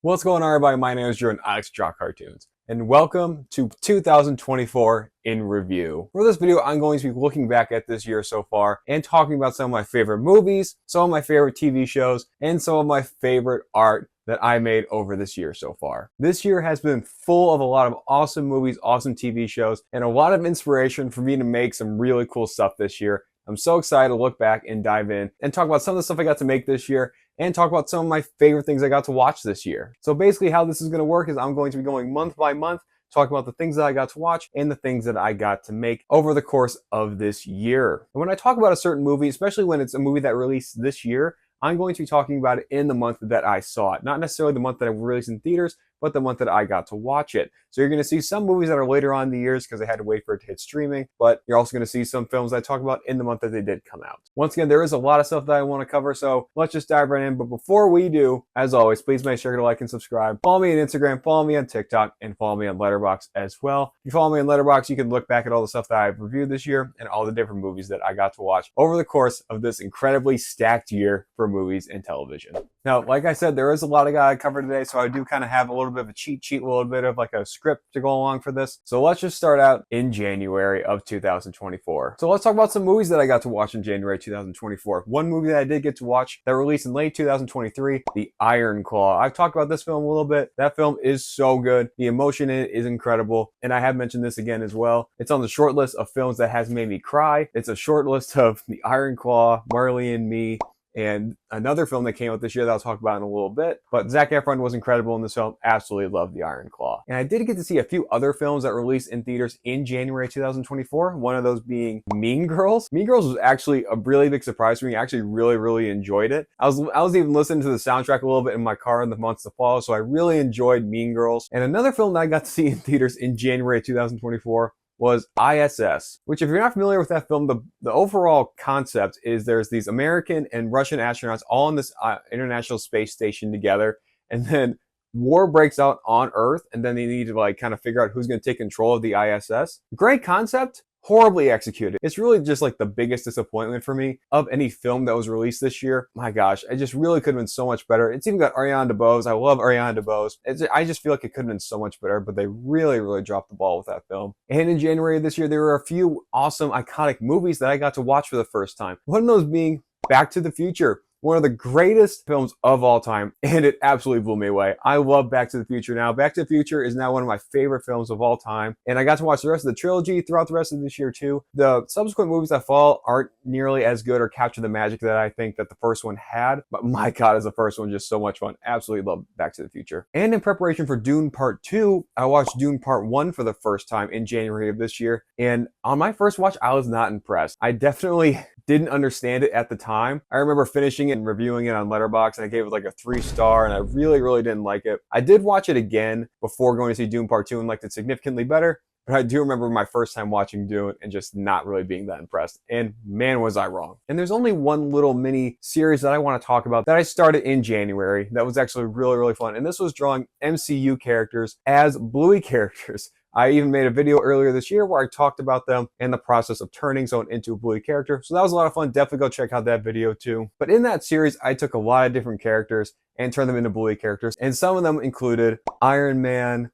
What's going on, everybody? My name is Drew and I like to draw cartoons. And welcome to 2024 in review. For this video, I'm going to be looking back at this year so far and talking about some of my favorite movies, some of my favorite TV shows, and some of my favorite art that I made over this year so far. This year has been full of a lot of awesome movies, awesome TV shows, and a lot of inspiration for me to make some really cool stuff this year. I'm so excited to look back and dive in and talk about some of the stuff I got to make this year and talk about some of my favorite things I got to watch this year. So basically how this is going to work is I'm going to be going month by month, talking about the things that I got to watch and the things that I got to make over the course of this year. And when I talk about a certain movie, especially when it's a movie that released this year, I'm going to be talking about it in the month that I saw it. Not necessarily the month that it released in theaters, but the month that I got to watch it. So you're going to see some movies that are later on in the years because they had to wait for it to hit streaming, but you're also going to see some films that I talk about in the month that they did come out. Once again, there is a lot of stuff that I want to cover, so let's just dive right in. But before we do, as always, please make sure to like and subscribe. Follow me on Instagram, follow me on TikTok, and follow me on Letterboxd as well. If you follow me on Letterboxd, you can look back at all the stuff that I've reviewed this year and all the different movies that I got to watch over the course of this incredibly stacked year for movies and television. Now, like I said, there is a lot I cover today, so I do kind of have a little bit of a cheat sheet, a little bit of like a script to go along for this. So let's just start out in January of 2024. So let's talk about some movies that I got to watch in January 2024. One movie that I did get to watch that released in late 2023, The Iron Claw. I've talked about this film a little bit. That film is so good. The emotion in it is incredible. And I have mentioned this again as well. It's on the short list of films that has made me cry. It's a short list of The Iron Claw, Marley and Me, and another film that came out this year that I'll talk about in a little bit. But Zac Efron was incredible in this film. Absolutely loved The Iron Claw. And I did get to see a few other films that released in theaters in January 2024. One of those being Mean Girls. Mean Girls was actually a really big surprise for me. I actually really enjoyed it. I was even listening to the soundtrack a little bit in my car in the months to follow, so I really enjoyed Mean Girls. And another film that I got to see in theaters in January 2024 was ISS, which if you're not familiar with that film, the overall concept is there's these American and Russian astronauts all on this International Space Station together, and then war breaks out on Earth, and then they need to like kind of figure out who's going to take control of the ISS. Great concept. Horribly executed. It's really just like the biggest disappointment for me of any film that was released this year. My gosh, it just really could have been so much better. It's even got Ariana DeBose. I love Ariana DeBose. I just feel like it could have been so much better, but they really dropped the ball with that film. And in January of this year, there were a few awesome, iconic movies that I got to watch for the first time. One of those being Back to the Future. One of the greatest films of all time, and it absolutely blew me away. I love Back to the Future now. Back to the Future is now one of my favorite films of all time, and I got to watch the rest of the trilogy throughout the rest of this year too. The subsequent movies that follow aren't nearly as good or capture the magic that I think that the first one had, but my god, is the first one just so much fun. Absolutely love Back to the Future. And in preparation for Dune Part 2, I watched Dune Part 1 for the first time in January of this year, and on my first watch, I was not impressed. I definitely didn't understand it at the time. I remember finishing it and reviewing it on Letterboxd, and I gave it like a 3-star, and I really didn't like it. I did watch it again before going to see Dune Part 2 and liked it significantly better, but I do remember my first time watching Dune and just not really being that impressed. And man, was I wrong. And there's only one little mini series that I want to talk about that I started in January that was actually really fun, and this was drawing MCU characters as Bluey characters. I even made a video earlier this year where I talked about them and the process of turning someone into a Bluey character. So that was a lot of fun. Definitely go check out that video too. But in that series, I took a lot of different characters and turned them into Bluey characters. And some of them included Iron Man,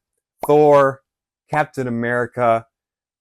Thor, Captain America,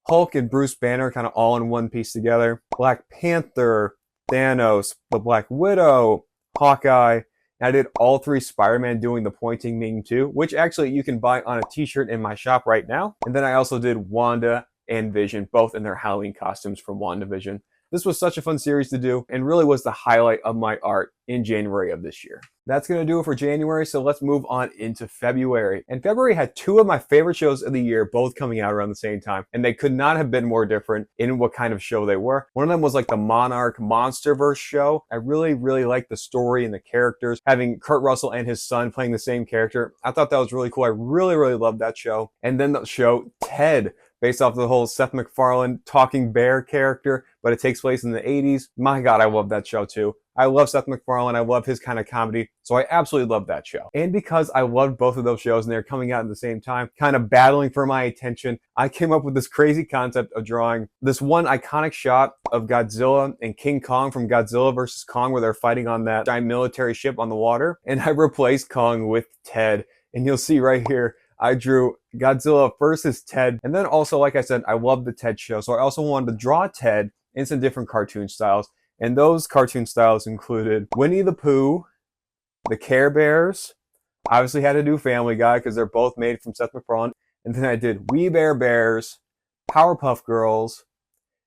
Hulk and Bruce Banner kind of all in one piece together, Black Panther, Thanos, the Black Widow, Hawkeye. I did all 3 Spider-Man doing the pointing meme too, which actually you can buy on a t-shirt in my shop right now. And then I also did Wanda and Vision, both in their Halloween costumes from WandaVision. This was such a fun series to do and really was the highlight of my art in January of this year. That's going to do it for January, so let's move on into February. And February had 2 of my favorite shows of the year, both coming out around the same time, and they could not have been more different in what kind of show they were. One of them was like the Monarch Monsterverse show. I really liked the story and the characters, having Kurt Russell and his son playing the same character. I thought that was really cool. I really loved that show. And then the show Ted, based off the whole Seth MacFarlane talking bear character, but it takes place in the 80s. My god, I love that show too. I love Seth MacFarlane. I love his kind of comedy. So I absolutely love that show. And because I loved both of those shows and they're coming out at the same time, kind of battling for my attention, I came up with this crazy concept of drawing this one iconic shot of Godzilla and King Kong from Godzilla vs. Kong, where they're fighting on that giant military ship on the water. And I replaced Kong with Ted. And you'll see right here, I drew Godzilla versus Ted. And then also, like I said, I love the Ted show. So I also wanted to draw Ted in some different cartoon styles. And those cartoon styles included Winnie the Pooh, the Care Bears, obviously had to do Family Guy because they're both made from Seth MacFarlane. And then I did We Bare Bears, Powerpuff Girls,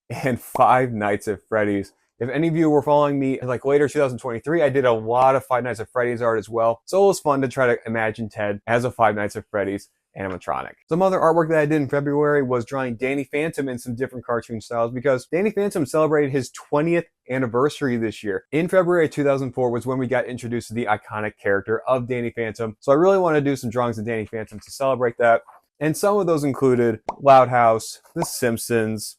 and Five Nights at Freddy's. If any of you were following me like later 2023, I did a lot of Five Nights at Freddy's art as well. So it was fun to try to imagine Ted as a Five Nights at Freddy's animatronic. Some other artwork that I did in February was drawing Danny Phantom in some different cartoon styles because Danny Phantom celebrated his 20th anniversary this year. In February 2004 was when we got introduced to the iconic character of Danny Phantom. So I really want to do some drawings of Danny Phantom to celebrate that. And some of those included Loud House, The Simpsons,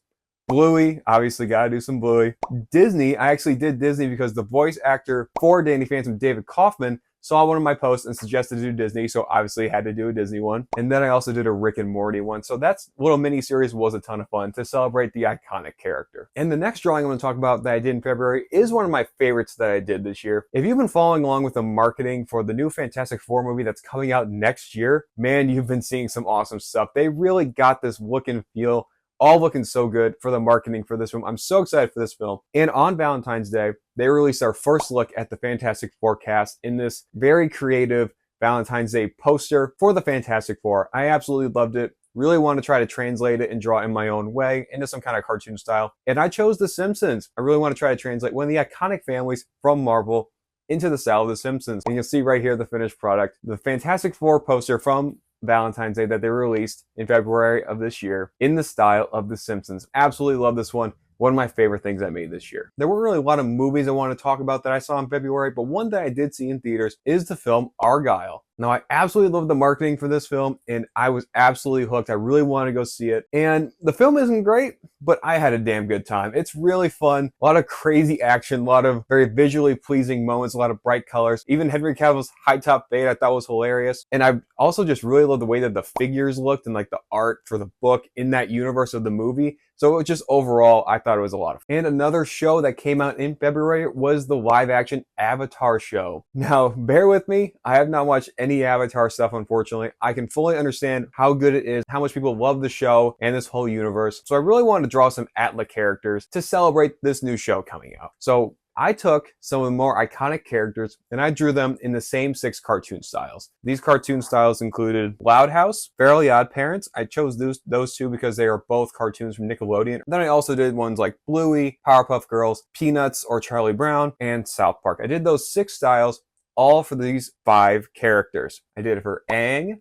Bluey, obviously gotta do some Bluey. Disney, I actually did Disney because the voice actor for Danny Phantom, David Kaufman, saw one of my posts and suggested to do Disney, so obviously had to do a Disney one. And then I also did a Rick and Morty one. So that little mini-series was a ton of fun to celebrate the iconic character. And the next drawing I'm going to talk about that I did in February is one of my favorites that I did this year. If you've been following along with the marketing for the new Fantastic Four movie that's coming out next year, man, you've been seeing some awesome stuff. They really got this look and feel all looking so good for the marketing for this film. I'm so excited for this film. And on Valentine's Day, they released our first look at the Fantastic Four cast in this very creative Valentine's Day poster for the Fantastic Four. I absolutely loved it. Really want to try to translate it and draw it in my own way into some kind of cartoon style. And I chose The Simpsons. I really want to try to translate one of the iconic families from Marvel into the style of The Simpsons. And you'll see right here the finished product. The Fantastic Four poster from Valentine's Day that they released in February of this year in the style of The Simpsons. Absolutely love this one. One of my favorite things I made this year. There weren't really a lot of movies I want to talk about that I saw in February, but one that I did see in theaters is the film Argylle. Now, I absolutely love the marketing for this film, and I was absolutely hooked. I really wanted to go see it. And the film isn't great, but I had a damn good time. It's really fun. A lot of crazy action, a lot of very visually pleasing moments, a lot of bright colors. Even Henry Cavill's high top fade I thought was hilarious. And I also just really love the way that the figures looked and like the art for the book in that universe of the movie. So it was just overall, I thought it was a lot of fun. And another show that came out in February was the live action Avatar show. Now, bear with me. I have not watched any Avatar stuff, unfortunately. I can fully understand how good it is, how much people love the show and this whole universe. So I really wanted to draw some Atla characters to celebrate this new show coming out. So I took some of the more iconic characters and I drew them in the same 6 cartoon styles. These cartoon styles included Loud House, Fairly Odd Parents. I chose those two because they are both cartoons from Nickelodeon. Then I also did ones like Bluey, Powerpuff Girls, Peanuts or Charlie Brown, and South Park. I did those 6 styles all for these 5 characters. I did it for Aang,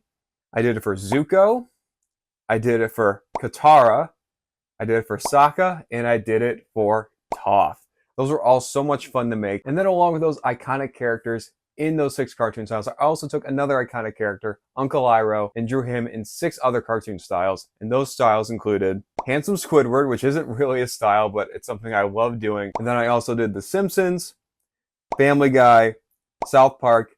I did it for Zuko, I did it for Katara, I did it for Sokka, and I did it for Toph. Those were all so much fun to make. And then along with those iconic characters in those 6 cartoon styles, I also took another iconic character, Uncle Iroh, and drew him in 6 other cartoon styles. And those styles included Handsome Squidward, which isn't really a style, but it's something I love doing. And then I also did The Simpsons, Family Guy, South Park,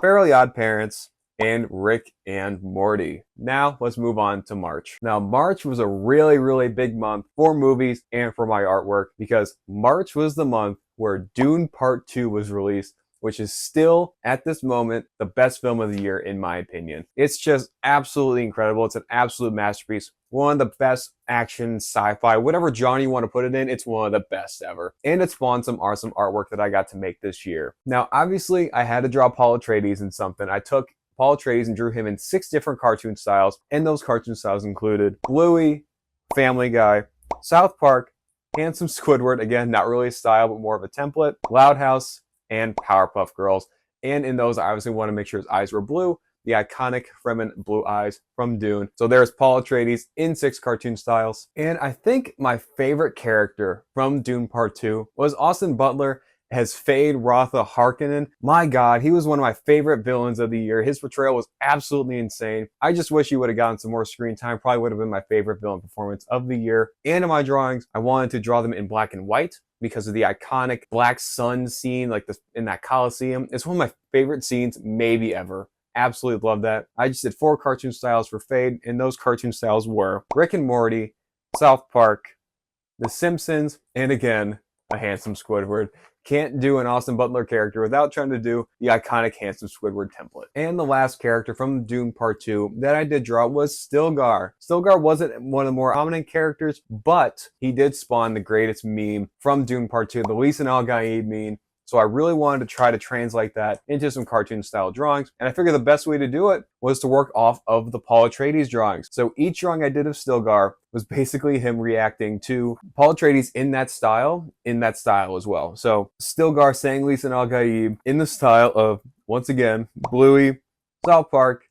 Fairly Odd Parents, and Rick and Morty. Now let's move on to March. Now March was a really, really big month for movies and for my artwork because March was the month where Dune Part 2 was released, which is still, at this moment, the best film of the year in my opinion. It's just absolutely incredible. It's an absolute masterpiece. One of the best action, sci-fi, whatever genre you want to put it in, it's one of the best ever. And it spawned some awesome artwork that I got to make this year. Now, obviously, I had to draw Paul Atreides in something. I took Paul Atreides and drew him in 6 different cartoon styles, and those cartoon styles included Bluey, Family Guy, South Park, Handsome Squidward, again, not really a style, but more of a template, Loud House, and Powerpuff Girls. And in those, I obviously want to make sure his eyes were blue, the iconic Fremen blue eyes from Dune. So there's Paul Atreides in 6 cartoon styles. And I think my favorite character from Dune Part 2 was Austin Butler as Fade Rotha Harkonnen. My God, he was one of my favorite villains of the year. His portrayal was absolutely insane. I just wish he would have gotten some more screen time. Probably would have been my favorite villain performance of the year. And in my drawings, I wanted to draw them in black and white because of the iconic Black Sun scene, like this in that Coliseum. It's one of my favorite scenes maybe ever. Absolutely love that. I just did 4 cartoon styles for Fade, and those cartoon styles were Rick and Morty, South Park, The Simpsons, and again, a Handsome Squidward. can't do an Austin Butler character without trying to do the iconic handsome Squidward template. And the last character from Dune Part 2 that I did draw was Stilgar. Stilgar wasn't one of the more prominent characters, but he did spawn the greatest meme from Dune Part 2, the Lee Al Gaib meme. So I really wanted to try to translate that into some cartoon style drawings. And I figured the best way to do it was to work off of the Paul Atreides drawings. So each drawing I did of Stilgar was basically him reacting to Paul Atreides in that style as well. So Stilgar saying Lee Al Gaib in the style of, once again, Bluey, South Park,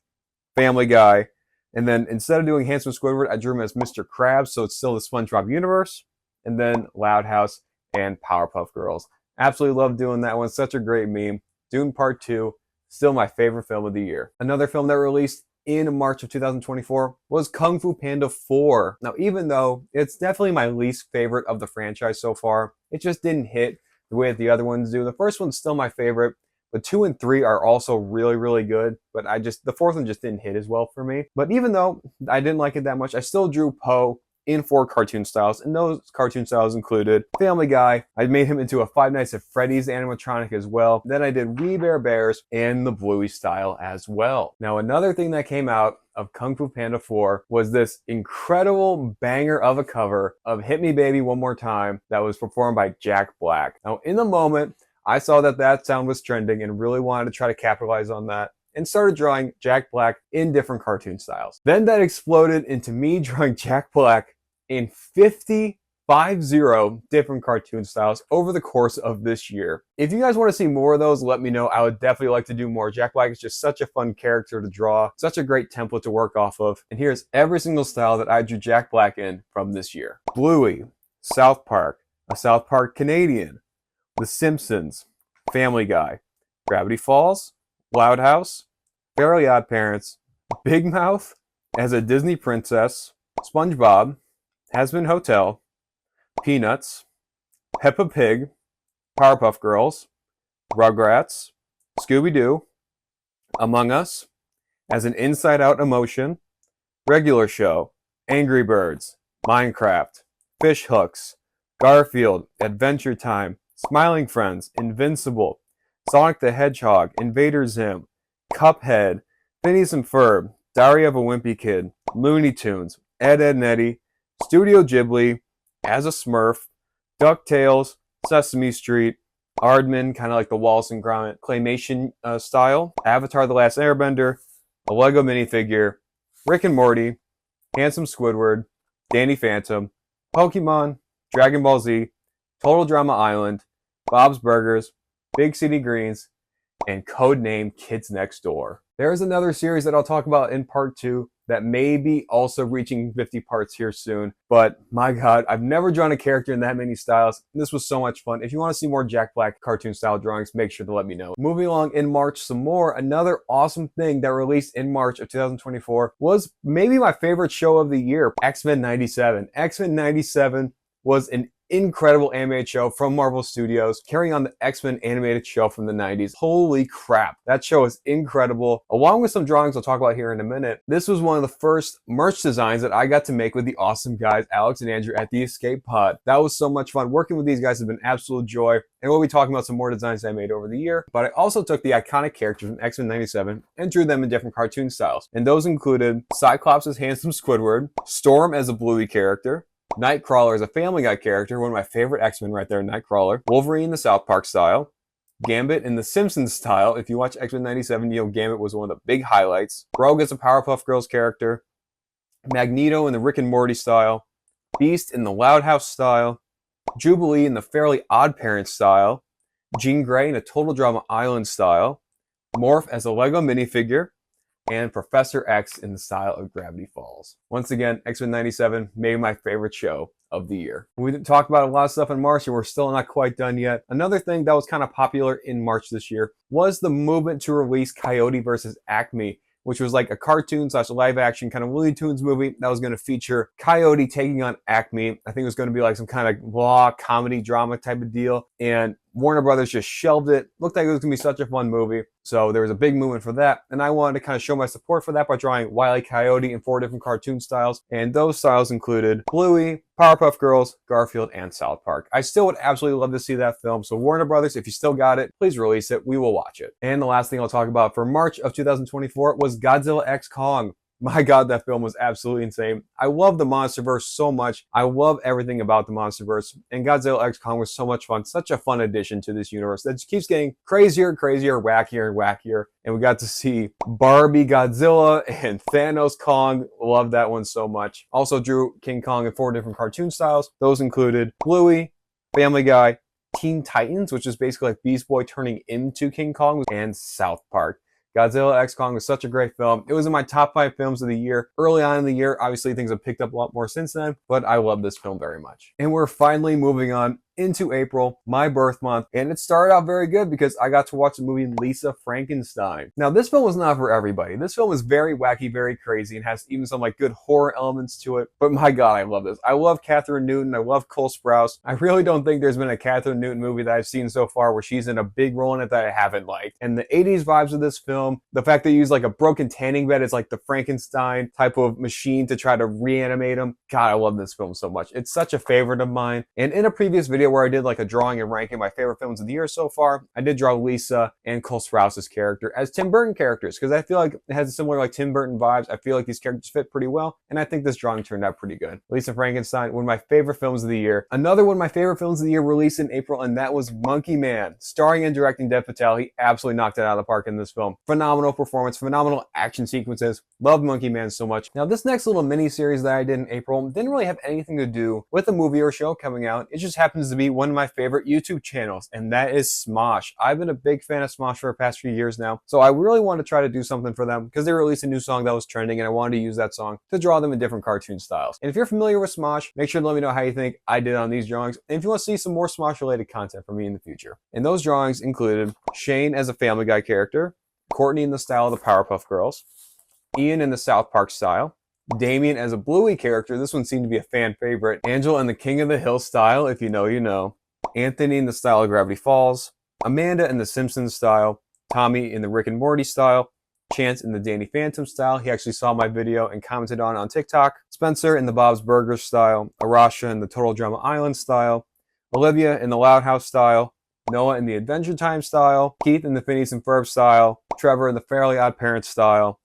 Family Guy. And then instead of doing Handsome Squidward, I drew him as Mr. Krabs. So it's still the SpongeBob universe. And then Loud House and Powerpuff Girls. Absolutely love doing that one. Such a great meme. Dune Part 2, still my favorite film of the year. Another film that released in March of 2024 was Kung Fu Panda 4. Now, even though it's definitely my least favorite of the franchise so far, it just didn't hit the way that the other ones do. The first one's still my favorite, but 2 and 3 are also really, really good. But the fourth one just didn't hit as well for me. But even though I didn't like it that much, I still drew Poe in 4 cartoon styles, and those cartoon styles included Family Guy. I made him into a Five Nights at Freddy's animatronic as well. Then I did We Bare Bears and the Bluey style as well. Now, another thing that came out of Kung Fu Panda 4 was this incredible banger of a cover of Hit Me Baby One More Time that was performed by Jack Black. Now, in the moment, I saw that sound was trending and really wanted to try to capitalize on that, and started drawing Jack Black in different cartoon styles. Then that exploded into me drawing Jack Black in 50 different cartoon styles over the course of this year. If you guys want to see more of those, let me know. I would definitely like to do more. Jack Black is just such a fun character to draw, such a great template to work off of. And here's every single style that I drew Jack Black in from this year. Bluey, South Park, a South Park Canadian, The Simpsons, Family Guy, Gravity Falls, Loud House, Fairly Odd Parents, Big Mouth as a Disney princess, SpongeBob, Hazbin Hotel, Peanuts, Peppa Pig, Powerpuff Girls, Rugrats, Scooby-Doo, Among Us, as an Inside Out Emotion, Regular Show, Angry Birds, Minecraft, Fish Hooks, Garfield, Adventure Time, Smiling Friends, Invincible, Sonic the Hedgehog, Invader Zim, Cuphead, Phineas and Ferb, Diary of a Wimpy Kid, Looney Tunes, Ed, Edd n Eddy, Studio Ghibli, As a Smurf, DuckTales, Sesame Street, Aardman, kind of like the Wallace and Gromit claymation style, Avatar The Last Airbender, a Lego minifigure, Rick and Morty, Handsome Squidward, Danny Phantom, Pokemon, Dragon Ball Z, Total Drama Island, Bob's Burgers, Big City Greens, and Codename Kids Next Door. There's another series that I'll talk about in part 2 that may be also reaching 50 parts here soon. But my God, I've never drawn a character in that many styles. This was so much fun. If you want to see more Jack Black cartoon style drawings, make sure to let me know. Moving along in March some more, another awesome thing that released in March of 2024 was maybe my favorite show of the year, X-Men 97. X-Men 97 was an incredible animated show from Marvel Studios, carrying on the X-Men animated show from the 90s. Holy crap, that show is incredible. Along with some drawings I'll talk about here in a minute, this was one of the first merch designs that I got to make with the awesome guys, Alex and Andrew at the Escape Pod. That was so much fun. Working with these guys has been absolute joy, and we'll be talking about some more designs I made over the year. But I also took the iconic characters from X-Men 97 and drew them in different cartoon styles. And those included Cyclops as Handsome Squidward, Storm as a Bluey character, Nightcrawler is a Family Guy character, one of my favorite X-Men right there, Nightcrawler. Wolverine in the South Park style. Gambit in the Simpsons style. If you watch X-Men 97, you know Gambit was one of the big highlights. Rogue is a Powerpuff Girls character. Magneto in the Rick and Morty style. Beast in the Loud House style. Jubilee in the Fairly Odd Parents style. Jean Grey in a Total Drama Island style. Morph as a Lego minifigure. And Professor X in the style of Gravity Falls. Once again, X-Men 97, maybe my favorite show of the year. We talked about a lot of stuff in March and we're still not quite done yet. Another thing that was kind of popular in March this year was the movement to release Coyote vs. Acme, which was like a cartoon / live action kind of Looney Tunes movie that was going to feature Coyote taking on Acme. I think it was going to be like some kind of law, comedy, drama type of deal. And Warner Brothers just shelved it. Looked like it was going to be such a fun movie. So there was a big movement for that, and I wanted to kind of show my support for that by drawing Wile E. Coyote in 4 different cartoon styles, and those styles included Bluey, Powerpuff Girls, Garfield, and South Park. I still would absolutely love to see that film, so Warner Brothers, if you still got it, please release it. We will watch it. And the last thing I'll talk about for March of 2024 was Godzilla x Kong. My God, that film was absolutely insane. I love the MonsterVerse so much. I love everything about the MonsterVerse. And Godzilla x Kong was so much fun. Such a fun addition to this universe that just keeps getting crazier and crazier, wackier and wackier. And we got to see Barbie Godzilla and Thanos Kong. Love that one so much. Also drew King Kong in 4 different cartoon styles. Those included Bluey, Family Guy, Teen Titans, which is basically like Beast Boy turning into King Kong, and South Park. Godzilla x Kong was such a great film. It was in my top 5 films of the year. Early on in the year, obviously things have picked up a lot more since then, but I love this film very much. And we're finally moving on into April, my birth month, and it started out very good because I got to watch the movie Lisa Frankenstein. Now, this film was not for everybody. This film is very wacky, very crazy, and has even some like good horror elements to it. But my God, I love this. I love Catherine Newton. I love Cole Sprouse. I really don't think there's been a Catherine Newton movie that I've seen so far where she's in a big role in it that I haven't liked. And the 80s vibes of this film, the fact they use like a broken tanning bed as like the Frankenstein type of machine to try to reanimate him. God, I love this film so much. It's such a favorite of mine. And in a previous video where I did like a drawing and ranking my favorite films of the year so far, I did draw Lisa and Cole Sprouse's character as Tim Burton characters because I feel like it has a similar like Tim Burton vibes. I feel like these characters fit pretty well, and I think this drawing turned out pretty good. Lisa Frankenstein, one of my favorite films of the year. Another one of my favorite films of the year released in April, and that was Monkey Man. Starring and directing Dev Patel, he absolutely knocked it out of the park in this film. Phenomenal performance, phenomenal action sequences. Love Monkey Man so much. Now, this next little mini series that I did in April didn't really have anything to do with a movie or show coming out. It just happens to be one of my favorite YouTube channels, and that is Smosh. I've been a big fan of Smosh for the past few years now, so I really wanted to try to do something for them because they released a new song that was trending, and I wanted to use that song to draw them in different cartoon styles. And if you're familiar with Smosh, make sure to let me know how you think I did on these drawings, and if you want to see some more Smosh related content from me in the future. And those drawings included Shane as a Family Guy character, Courtney in the style of the Powerpuff Girls, Ian in the South Park style, Damien as a Bluey character, this one seemed to be a fan favorite, Angela in the King of the Hill style, if you know, you know, Anthony in the style of Gravity Falls, Amanda in the Simpsons style, Tommy in the Rick and Morty style, Chance in the Danny Phantom style, he actually saw my video and commented on TikTok, Spencer in the Bob's Burgers style, Arasha in the Total Drama Island style, Olivia in the Loud House style, Noah in the Adventure Time style, Keith in the Phineas and Ferb style, Trevor in the Fairly Odd Parents style,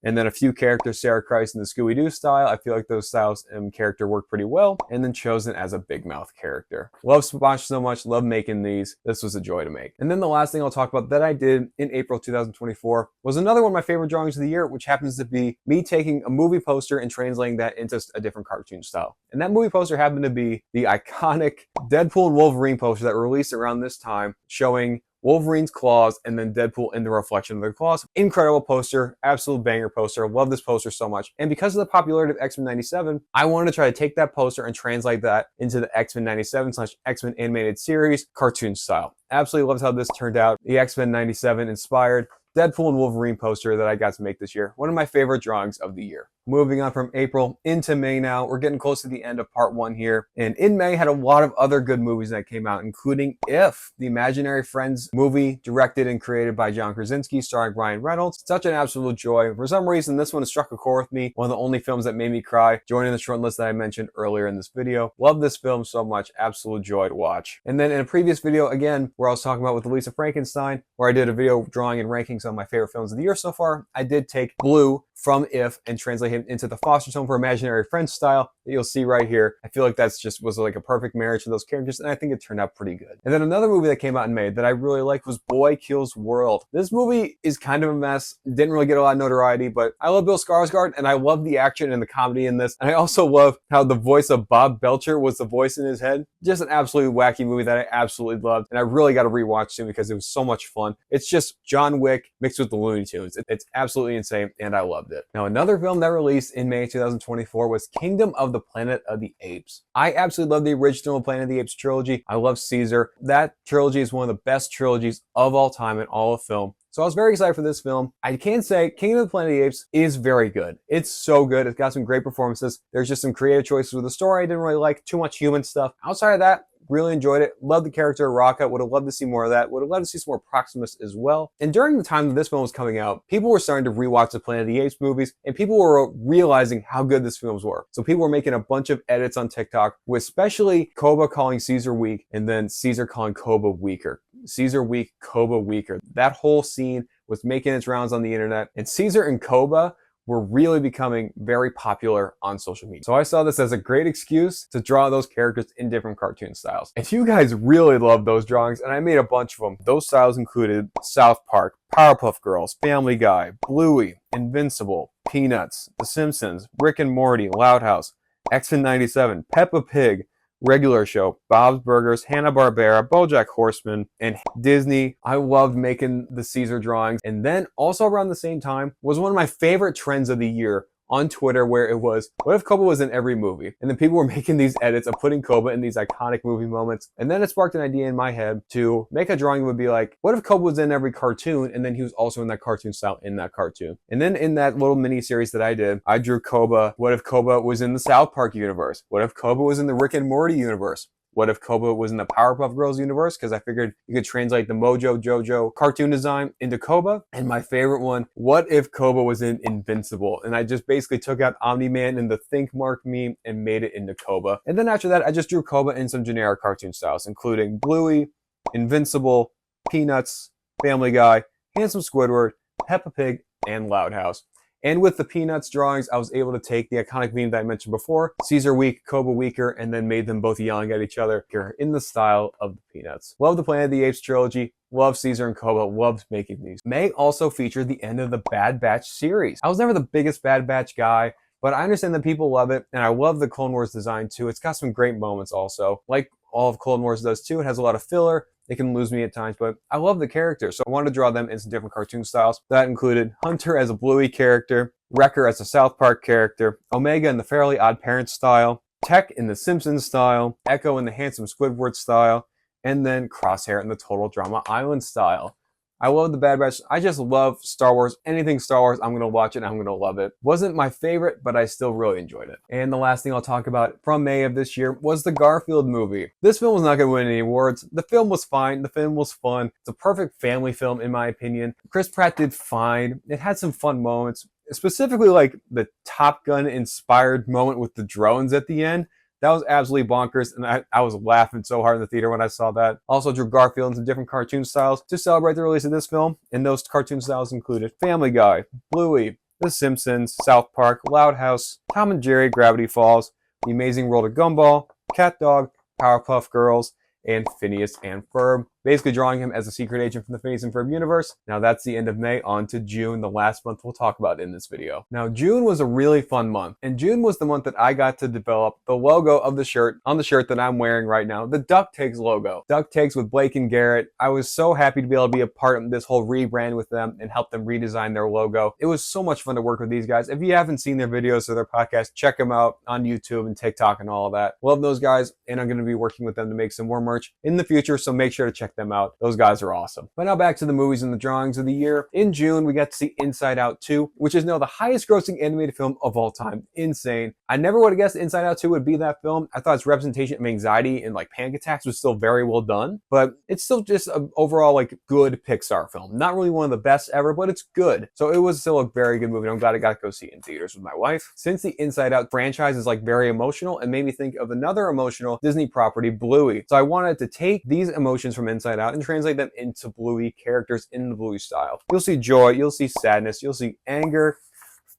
and then a few characters, Sarah Christ in the Scooby-Doo style. I feel like those styles and character work pretty well. And then Chosen as a Big Mouth character. Love Smosh so much, love making these. This was a joy to make. And then the last thing I'll talk about that I did in April 2024 was another one of my favorite drawings of the year, which happens to be me taking a movie poster and translating that into a different cartoon style. And that movie poster happened to be the iconic Deadpool and Wolverine poster that released around this time, showing Wolverine's claws and then Deadpool in the reflection of their claws. Incredible poster, absolute banger poster. I love this poster so much. And because of the popularity of X-Men 97, I wanted to try to take that poster and translate that into the X-Men 97/X-Men animated series cartoon style. Absolutely loved how this turned out. The X-Men 97 inspired Deadpool and Wolverine poster that I got to make this year. One of my favorite drawings of the year. Moving on from April into May now. We're getting close to the end of part 1 here. And in May had a lot of other good movies that came out, including If, the Imaginary Friends movie directed and created by John Krasinski, starring Ryan Reynolds. Such an absolute joy. For some reason, this one has struck a chord with me. One of the only films that made me cry, joining the short list that I mentioned earlier in this video. Love this film so much. Absolute joy to watch. And then in a previous video, again, where I was talking about with Lisa Frankenstein, where I did a video drawing and ranking some of my favorite films of the year so far, I did take Blue from If and translate him into the Foster Home for Imaginary Friends style that you'll see right here. I feel like that's just was like a perfect marriage for those characters, and I think it turned out pretty good. And then another movie that came out in May that I really liked was Boy Kills World. This movie is kind of a mess. Didn't really get a lot of notoriety, but I love Bill Skarsgård, and I love the action and the comedy in this. And I also love how the voice of Bob Belcher was the voice in his head. Just an absolutely wacky movie that I absolutely loved, and I really got to rewatch soon because it was so much fun. It's just John Wick mixed with the Looney Tunes. It's absolutely insane, and I loved it. Now, another film that released in May 2024 was Kingdom of the Planet of the Apes. I absolutely love the original Planet of the Apes trilogy. I love Caesar. That trilogy is one of the best trilogies of all time in all of film. So I was very excited for this film. I can say Kingdom of the Planet of the Apes is very good. It's so good. It's got some great performances. There's just some creative choices with the story. I didn't really like too much human stuff. Outside of that, Really enjoyed it. Loved the character of Rocket. Would have loved to see more of that. Would have loved to see some more Proximus as well. And during the time that this film was coming out, people were starting to rewatch the Planet of the Apes movies, and people were realizing how good these films were. So people were making a bunch of edits on TikTok, with especially Koba calling Caesar weak, and then Caesar calling Koba weaker. Caesar weak, Koba weaker. That whole scene was making its rounds on the internet, and Caesar and Koba were really becoming very popular on social media. So I saw this as a great excuse to draw those characters in different cartoon styles. And you guys really love those drawings, and I made a bunch of them. Those styles included South Park, Powerpuff Girls, Family Guy, Bluey, Invincible, Peanuts, The Simpsons, Rick and Morty, Loud House, X-Men 97, Peppa Pig, Regular Show, Bob's Burgers, Hanna-Barbera, BoJack Horseman, and Disney. I loved making the Caesar drawings. And then also around the same time was one of my favorite trends of the year on Twitter, where it was, what if Koba was in every movie? And then people were making these edits of putting Koba in these iconic movie moments. And then it sparked an idea in my head to make a drawing that would be like, what if Koba was in every cartoon and then he was also in that cartoon style in that cartoon? And then in that little mini series that I did, I drew Koba. What if Koba was in the South Park universe? What if Koba was in the Rick and Morty universe? What if Koba was in the Powerpuff Girls universe? Because I figured you could translate the Mojo Jojo cartoon design into Koba. And my favorite one, what if Koba was in Invincible? And I just basically took out Omni-Man and the Think Mark meme and made it into Koba. And then after that, I just drew Koba in some generic cartoon styles, including Bluey, Invincible, Peanuts, Family Guy, Handsome Squidward, Peppa Pig, and Loud House. And with the Peanuts drawings, I was able to take the iconic meme that I mentioned before, Caesar weak, Koba weaker, and then made them both yelling at each other in the style of the Peanuts. Love the Planet of the Apes trilogy. Love Caesar and Koba. Loved making these. May also featured the end of the Bad Batch series. I was never the biggest Bad Batch guy, but I understand that people love it, and I love the Clone Wars design too. It's got some great moments also. Like all of Clone Wars does too, it has a lot of filler. It can lose me at times, but I love the characters, so I wanted to draw them in some different cartoon styles. That included Hunter as a Bluey character, Wrecker as a South Park character, Omega in the Fairly Odd Parents style, Tech in the Simpsons style, Echo in the Handsome Squidward style, and then Crosshair in the Total Drama Island style. I love the Bad Batch. I just love Star Wars. Anything Star Wars, I'm going to watch it and I'm going to love it. Wasn't my favorite, but I still really enjoyed it. And the last thing I'll talk about from May of this year was the Garfield movie. This film was not going to win any awards. The film was fine. The film was fun. It's a perfect family film, in my opinion. Chris Pratt did fine. It had some fun moments, specifically like the Top Gun inspired moment with the drones at the end. That was absolutely bonkers, and I was laughing so hard in the theater when I saw that. Also drew Garfield in some different cartoon styles to celebrate the release of this film, and those cartoon styles included Family Guy, Bluey, The Simpsons, South Park, Loud House, Tom and Jerry, Gravity Falls, The Amazing World of Gumball, Cat Dog, Powerpuff Girls, and Phineas and Ferb, basically drawing him as a secret agent from the Phineas and Ferb universe. Now that's the end of May, on to June, the last month we'll talk about in this video. Now June was a really fun month, and June was the month that I got to develop the logo of the shirt, on the shirt that I'm wearing right now, the Duck Takes logo. Duck Takes with Blake and Garrett. I was so happy to be able to be a part of this whole rebrand with them and help them redesign their logo. It was so much fun to work with these guys. If you haven't seen their videos or their podcast, check them out on YouTube and TikTok and all of that. Love those guys, and I'm going to be working with them to make some more merch in the future, so make sure to check them out. Those guys are awesome. But now back to the movies and the drawings of the year. In June, we got to see Inside Out 2, which is now the highest grossing animated film of all time. Insane. I never would have guessed Inside Out 2 would be that film. I thought its representation of anxiety and like panic attacks was still very well done, but it's still just an overall like good Pixar film. Not really one of the best ever, but it's good. So it was still a very good movie. I'm glad I got to go see it in theaters with my wife. Since the Inside Out franchise is like very emotional and made me think of another emotional Disney property, Bluey. So I wanted to take these emotions from Inside Out and translate them into Bluey characters in the Bluey style. You'll see joy, you'll see sadness, you'll see anger,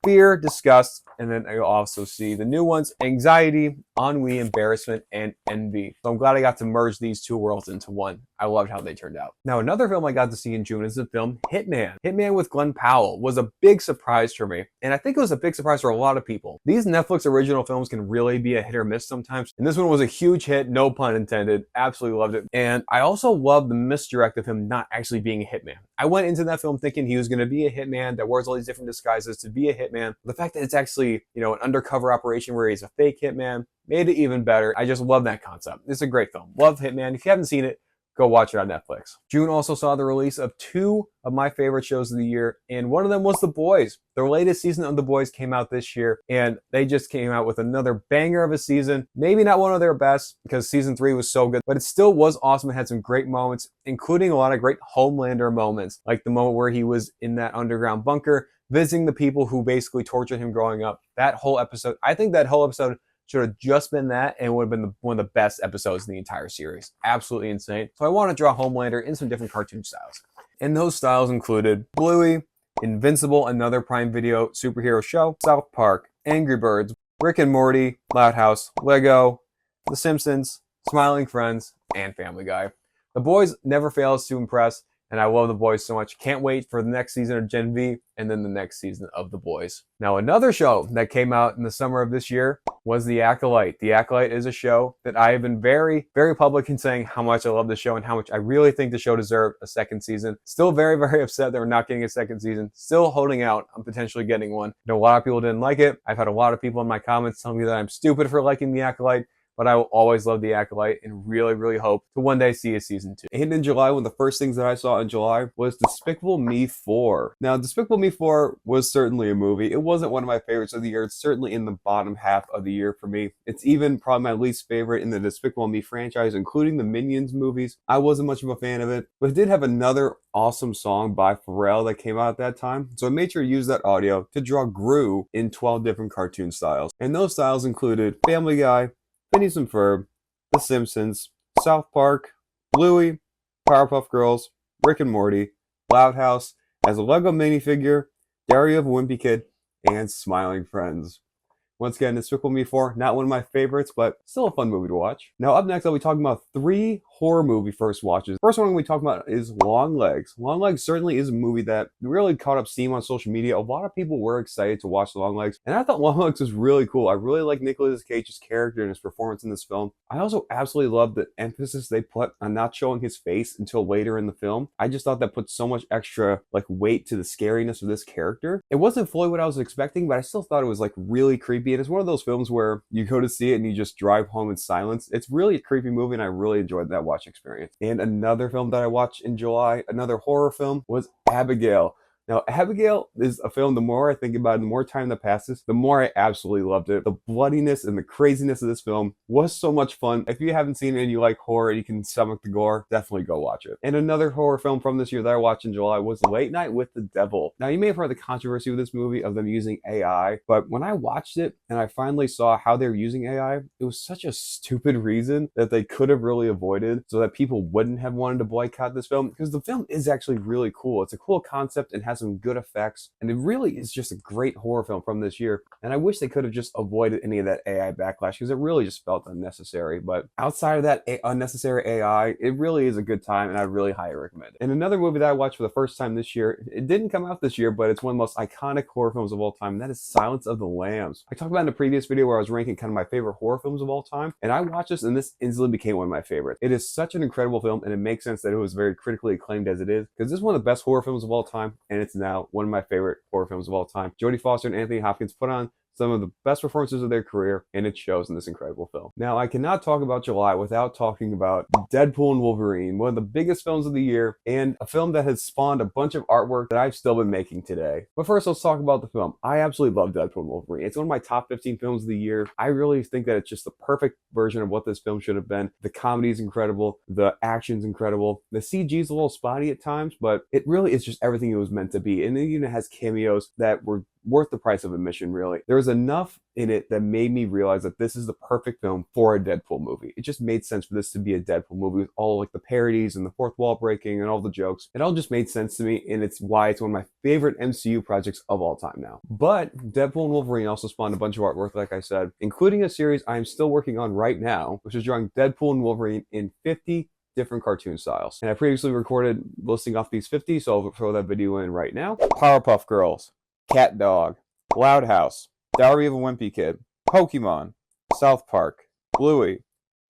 fear, disgust, and then you'll also see the new ones, anxiety, ennui, embarrassment, and envy. So I'm glad I got to merge these two worlds into one. I loved how they turned out. Now, another film I got to see in June is the film Hitman. Hitman with Glenn Powell was a big surprise for me, and I think it was a big surprise for a lot of people. These Netflix original films can really be a hit or miss sometimes, and this one was a huge hit, no pun intended. Absolutely loved it. And I also loved the misdirect of him not actually being a hitman. I went into that film thinking he was going to be a hitman that wears all these different disguises to be a hitman. The fact that it's actually, an undercover operation where he's a fake hitman made it even better. I just love that concept. It's a great film. Love Hitman. If you haven't seen it, go watch it on Netflix. June also saw the release of 2 of my favorite shows of the year, and one of them was The Boys. The latest season of The Boys came out this year, and they just came out with another banger of a season. Maybe not one of their best, because season 3 was so good, but it still was awesome. It had some great moments, including a lot of great Homelander moments, like the moment where he was in that underground bunker, visiting the people who basically tortured him growing up. That whole episode, I think that whole episode should have just been that, and it would have been one of the best episodes in the entire series. Absolutely insane. So I want to draw Homelander in some different cartoon styles. And those styles included Bluey, Invincible, another Prime Video superhero show, South Park, Angry Birds, Rick and Morty, Loud House, Lego, The Simpsons, Smiling Friends, and Family Guy. The Boys never fails to impress, and I love The Boys so much. Can't wait for the next season of Gen V and then the next season of The Boys. Now, another show that came out in the summer of this year was The Acolyte. The Acolyte is a show that I have been very, very public in saying how much I love the show and how much I really think the show deserved a second season. Still very, very upset that we're not getting a second season. Still holding out on potentially getting one. I know a lot of people didn't like it. I've had a lot of people in my comments telling me that I'm stupid for liking The Acolyte, but I will always love The Acolyte and really, really hope to one day see a season 2. And in July, one of the first things that I saw in July was Despicable Me 4. Now, Despicable Me 4 was certainly a movie. It wasn't one of my favorites of the year. It's certainly in the bottom half of the year for me. It's even probably my least favorite in the Despicable Me franchise, including the Minions movies. I wasn't much of a fan of it, but it did have another awesome song by Pharrell that came out at that time. So I made sure to use that audio to draw Gru in 12 different cartoon styles. And those styles included Family Guy, Phineas and Ferb, The Simpsons, South Park, Bluey, Powerpuff Girls, Rick and Morty, Loud House, as a Lego minifigure, Diary of a Wimpy Kid, and Smiling Friends. Once again, Despicable Me 4, not one of my favorites, but still a fun movie to watch. Now, up next, I'll be talking about 3 horror movie first watches. First one we talk about is Long Legs. Long Legs certainly is a movie that really caught up steam on social media. A lot of people were excited to watch Long Legs, and I thought Long Legs was really cool. I really like Nicolas Cage's character and his performance in this film. I also absolutely love the emphasis they put on not showing his face until later in the film. I just thought that put so much extra weight to the scariness of this character. It wasn't fully what I was expecting, but I still thought it was really creepy. And it's one of those films where you go to see it and you just drive home in silence. It's really a creepy movie, and I really enjoyed that watch experience. And another film that I watched in July, another horror film, was Abigail. Now, Abigail is a film, the more I think about it, the more time that passes, the more I absolutely loved it. The bloodiness and the craziness of this film was so much fun. If you haven't seen it and you like horror and you can stomach the gore, definitely go watch it. And another horror film from this year that I watched in July was Late Night with the Devil. Now, you may have heard the controversy with this movie of them using AI, but when I watched it and I finally saw how they were using AI, it was such a stupid reason that they could have really avoided so that people wouldn't have wanted to boycott this film, because the film is actually really cool. It's a cool concept and has some good effects, and it really is just a great horror film from this year. And I wish they could have just avoided any of that AI backlash, because it really just felt unnecessary. But outside of that unnecessary AI, it really is a good time, and I really highly recommend it. And another movie that I watched for the first time this year, it didn't come out this year, but it's one of the most iconic horror films of all time, and that is Silence of the Lambs. I talked about in a previous video where I was ranking kind of my favorite horror films of all time, and I watched this, and this instantly became one of my favorites. It is such an incredible film, and it makes sense that it was very critically acclaimed as it is, because this is one of the best horror films of all time, and it's now one of my favorite horror films of all time. Jodie Foster and Anthony Hopkins put on some of the best performances of their career, and it shows in this incredible film. Now, I cannot talk about July without talking about Deadpool and Wolverine, one of the biggest films of the year, and a film that has spawned a bunch of artwork that I've still been making today. But first, let's talk about the film. I absolutely love Deadpool and Wolverine. It's one of my top 15 films of the year. I really think that it's just the perfect version of what this film should have been. The comedy is incredible. The action's incredible. The CG is a little spotty at times, but it really is just everything it was meant to be. And it even has cameos that were worth the price of admission, really. There was enough in it that made me realize that this is the perfect film for a Deadpool movie. It just made sense for this to be a Deadpool movie with all the parodies and the fourth wall breaking and all the jokes. It all just made sense to me, and it's why it's one of my favorite MCU projects of all time now. But Deadpool and Wolverine also spawned a bunch of artwork, like I said, including a series I am still working on right now, which is drawing Deadpool and Wolverine in 50 different cartoon styles. And I previously recorded listing off these 50, so I'll throw that video in right now. Powerpuff Girls, Cat Dog, Loud House, Diary of a Wimpy Kid, Pokemon, South Park, Bluey,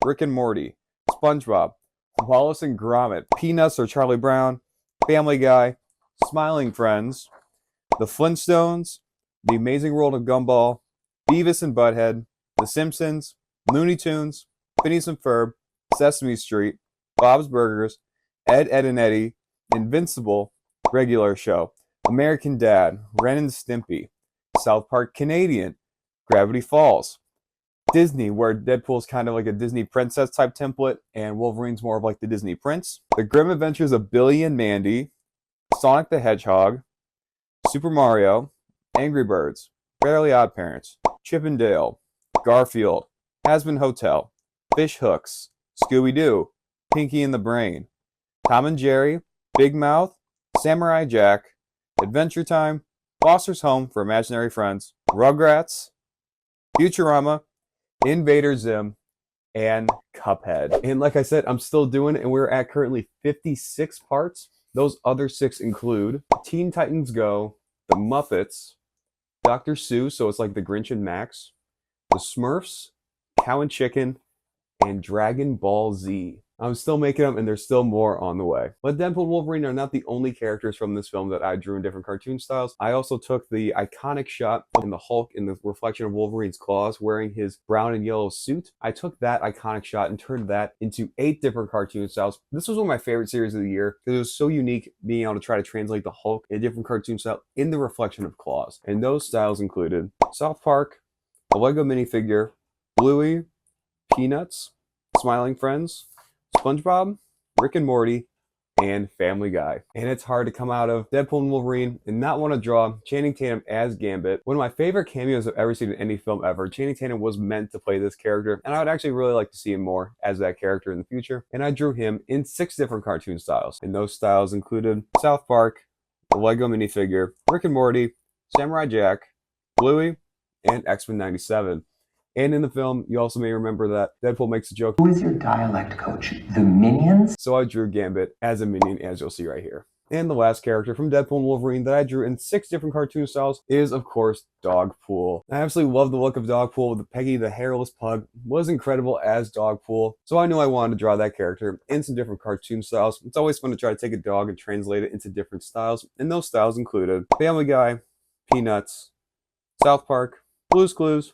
Rick and Morty, SpongeBob, Wallace and Gromit, Peanuts or Charlie Brown, Family Guy, Smiling Friends, The Flintstones, The Amazing World of Gumball, Beavis and Butthead, The Simpsons, Looney Tunes, Phineas and Ferb, Sesame Street, Bob's Burgers, Ed, Edd and Eddy, Invincible, Regular Show, American Dad, Ren and Stimpy, South Park Canadian, Gravity Falls, Disney, where Deadpool's kind of like a Disney princess type template, and Wolverine's more of like the Disney prince. The Grim Adventures of Billy and Mandy, Sonic the Hedgehog, Super Mario, Angry Birds, Fairly Odd Parents, Chip and Dale, Garfield, Hazbin Hotel, Fish Hooks, Scooby-Doo, Pinky and the Brain, Tom and Jerry, Big Mouth, Samurai Jack, Adventure Time, Foster's Home for Imaginary Friends, Rugrats, Futurama, Invader Zim, and Cuphead. And like I said, I'm still doing it, and we're at currently 56 parts. Those other 6 include Teen Titans Go, The Muppets, Dr. Seuss, so it's like the Grinch and Max, The Smurfs, Cow and Chicken, and Dragon Ball Z. I'm still making them, and there's still more on the way. But Deadpool and Wolverine are not the only characters from this film that I drew in different cartoon styles. I also took the iconic shot in the Hulk in the reflection of Wolverine's claws wearing his brown and yellow suit. I took that iconic shot and turned that into 8 different cartoon styles. This was one of my favorite series of the year because it was so unique being able to try to translate the Hulk in a different cartoon style in the reflection of claws. And those styles included South Park, a Lego minifigure, Bluey, Peanuts, Smiling Friends, SpongeBob, Rick and Morty, and Family Guy. And it's hard to come out of Deadpool and Wolverine and not want to draw Channing Tatum as Gambit. One of my favorite cameos I've ever seen in any film ever. Channing Tatum was meant to play this character, and I would actually really like to see him more as that character in the future. And I drew him in 6 different cartoon styles. And those styles included South Park, the Lego minifigure, Rick and Morty, Samurai Jack, Bluey, and X-Men 97. And in the film, you also may remember that Deadpool makes a joke. Who is your dialect coach? The Minions? So I drew Gambit as a minion, as you'll see right here. And the last character from Deadpool and Wolverine that I drew in 6 different cartoon styles is, of course, Dogpool. I absolutely love the look of Dogpool. The Peggy the hairless pug was incredible as Dogpool. So I knew I wanted to draw that character in some different cartoon styles. It's always fun to try to take a dog and translate it into different styles. And those styles included Family Guy, Peanuts, South Park, Blue's Clues,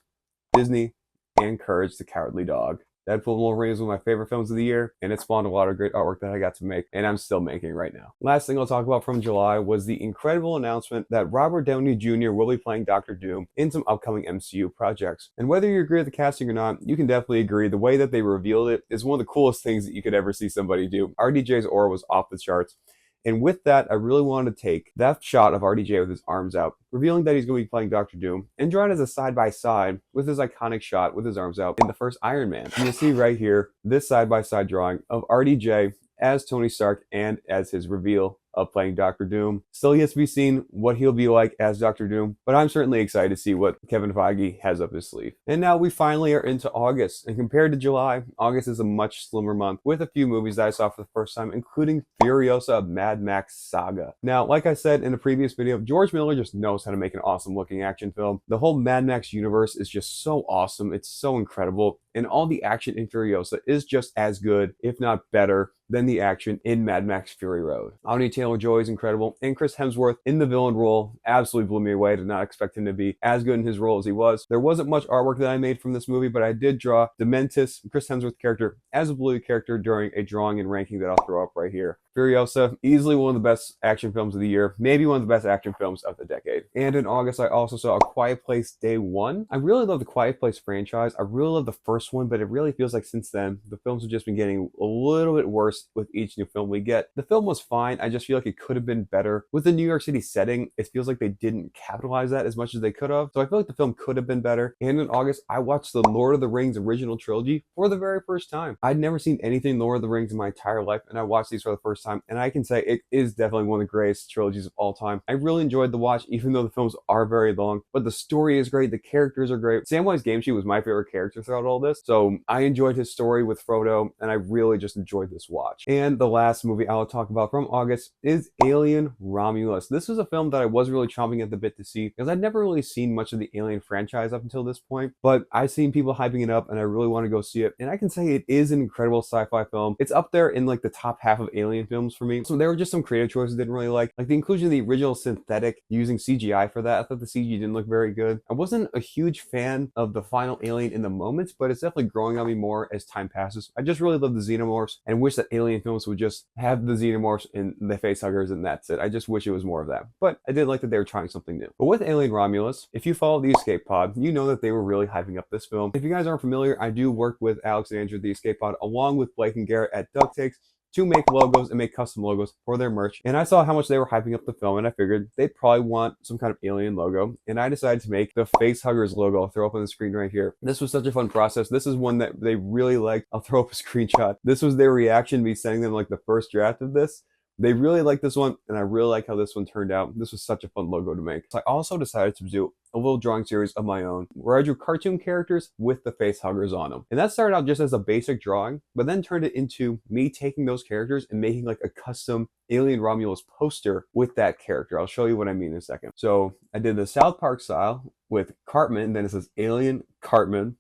Disney, and Courage the Cowardly Dog. Deadpool and Wolverine is one of my favorite films of the year, and it spawned a lot of great artwork that I got to make, and I'm still making right now. Last thing I'll talk about from July was the incredible announcement that Robert Downey Jr. will be playing Dr. Doom in some upcoming MCU projects. And whether you agree with the casting or not, you can definitely agree the way that they revealed it is one of the coolest things that you could ever see somebody do. RDJ's aura was off the charts. And with that, I really wanted to take that shot of RDJ with his arms out, revealing that he's going to be playing Dr. Doom, and draw it as a side-by-side with his iconic shot with his arms out in the first Iron Man. And you'll see right here, this side-by-side drawing of RDJ as Tony Stark and as his reveal of playing Dr. Doom. Still yet to be seen what he'll be like as Dr. Doom, but I'm certainly excited to see what Kevin Feige has up his sleeve. And now we finally are into August, and compared to July, August is a much slimmer month with a few movies that I saw for the first time, including Furiosa: Mad Max Saga. Now, like I said in a previous video, George Miller just knows how to make an awesome looking action film. The whole Mad Max universe is just so awesome. It's so incredible. And all the action in Furiosa is just as good, if not better, than the action in Mad Max Fury Road. Anya Taylor-Joy is incredible, and Chris Hemsworth in the villain role absolutely blew me away. I did not expect him to be as good in his role as he was. There wasn't much artwork that I made from this movie, but I did draw Dementis, Chris Hemsworth's character, as a Bluey character during a drawing and ranking that I'll throw up right here. Furiosa, easily one of the best action films of the year, maybe one of the best action films of the decade. And in August, I also saw A Quiet Place Day 1. I really love the Quiet Place franchise. I really love the first one, but it really feels like since then, the films have just been getting a little bit worse with each new film we get. The film was fine. I just feel like it could have been better. With the New York City setting, it feels like they didn't capitalize that as much as they could have. So I feel like the film could have been better. And in August, I watched the Lord of the Rings original trilogy for the very first time. I'd never seen anything Lord of the Rings in my entire life, and I watched these for the first time, and I can say it is definitely one of the greatest trilogies of all time. I really enjoyed the watch, even though the films are very long, but the story is great, the characters are great. Samwise Gamgee was my favorite character throughout all this, so I enjoyed his story with Frodo, and I really just enjoyed this watch. And the last movie I'll talk about from August is Alien Romulus. This was a film that I was really chomping at the bit to see, because I'd never really seen much of the Alien franchise up until this point, but I've seen people hyping it up, and I really want to go see it. And I can say it is an incredible sci-fi film. It's up there in like the top half of Alien films for me. So there were just some creative choices I didn't really like the inclusion of the original synthetic using CGI for that. I thought the CG didn't look very good. I wasn't a huge fan of the final alien in the moment, but it's definitely growing on me more as time passes. I just really love the xenomorphs and wish that alien films would just have the xenomorphs and the facehuggers and that's it. I just wish it was more of that. But I did like that they were trying something new. But with Alien Romulus, if you follow the Escape Pod, you know that they were really hyping up this film. If you guys aren't familiar, I do work with Alex and Andrew at the Escape Pod along with Blake and Garrett at Duck Takes to make logos and make custom logos for their merch. And I saw how much they were hyping up the film and I figured they'd probably want some kind of alien logo. And I decided to make the Facehuggers logo. I'll throw up on the screen right here. This was such a fun process. This is one that they really liked. I'll throw up a screenshot. This was their reaction, me sending them like the first draft of this. They really like this one, and I really like how this one turned out. This was such a fun logo to make. So I also decided to do a little drawing series of my own where I drew cartoon characters with the face huggers on them. And that started out just as a basic drawing, but then turned it into me taking those characters and making like a custom Alien Romulus poster with that character. I'll show you what I mean in a second. So I did the South Park style with Cartman, and then it says Alien Cartman.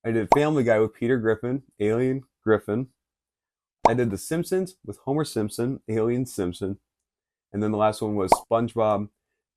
I did Family Guy with Peter Griffin, Alien Griffin. I did The Simpsons with Homer Simpson, Alien Simpson. And then the last one was SpongeBob,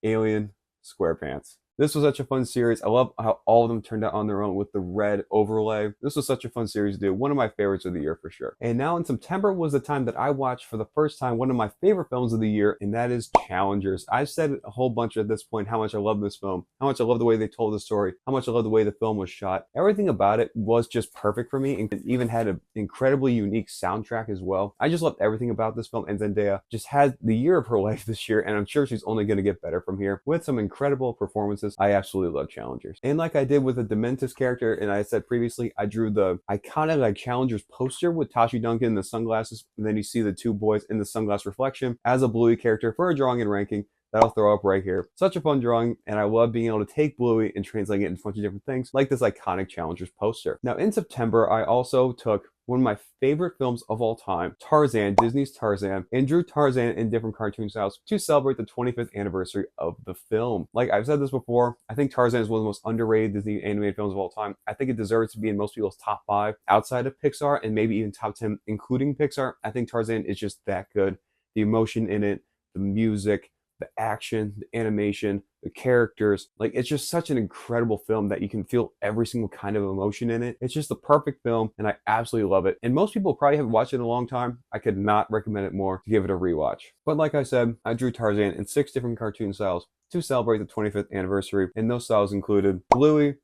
Alien SquarePants. This was such a fun series. I love how all of them turned out on their own with the red overlay. This was such a fun series to do. One of my favorites of the year for sure. And now in September was the time that I watched for the first time one of my favorite films of the year, and that is Challengers. I've said a whole bunch at this point how much I love this film, how much I love the way they told the story, how much I love the way the film was shot. Everything about it was just perfect for me, and it even had an incredibly unique soundtrack as well. I just loved everything about this film, and Zendaya just had the year of her life this year, and I'm sure she's only going to get better from here with some incredible performances. I absolutely love Challengers. And like I did with the Dementis character, and I said previously, I drew the iconic like Challengers poster with Tashi Duncan in the sunglasses, and then you see the two boys in the sunglass reflection as a Bluey character for a drawing and ranking that I'll throw up right here. Such a fun drawing, and I love being able to take Bluey and translate it into a bunch of different things, like this iconic Challengers poster. Now in September, I also took one of my favorite films of all time, Tarzan, Disney's Tarzan, and drew Tarzan in different cartoon styles to celebrate the 25th anniversary of the film. Like I've said this before, I think Tarzan is one of the most underrated Disney animated films of all time. I think it deserves to be in most people's top 5 outside of Pixar, and maybe even top 10 including Pixar. I think Tarzan is just that good. The emotion in it, the music, the action, the animation, the characters, like it's just such an incredible film that you can feel every single kind of emotion in it. It's just the perfect film, and I absolutely love it. And most people probably haven't watched it in a long time. I could not recommend it more to give it a rewatch. But like I said, I drew Tarzan in 6 different cartoon styles to celebrate the 25th anniversary, and those styles included Bluey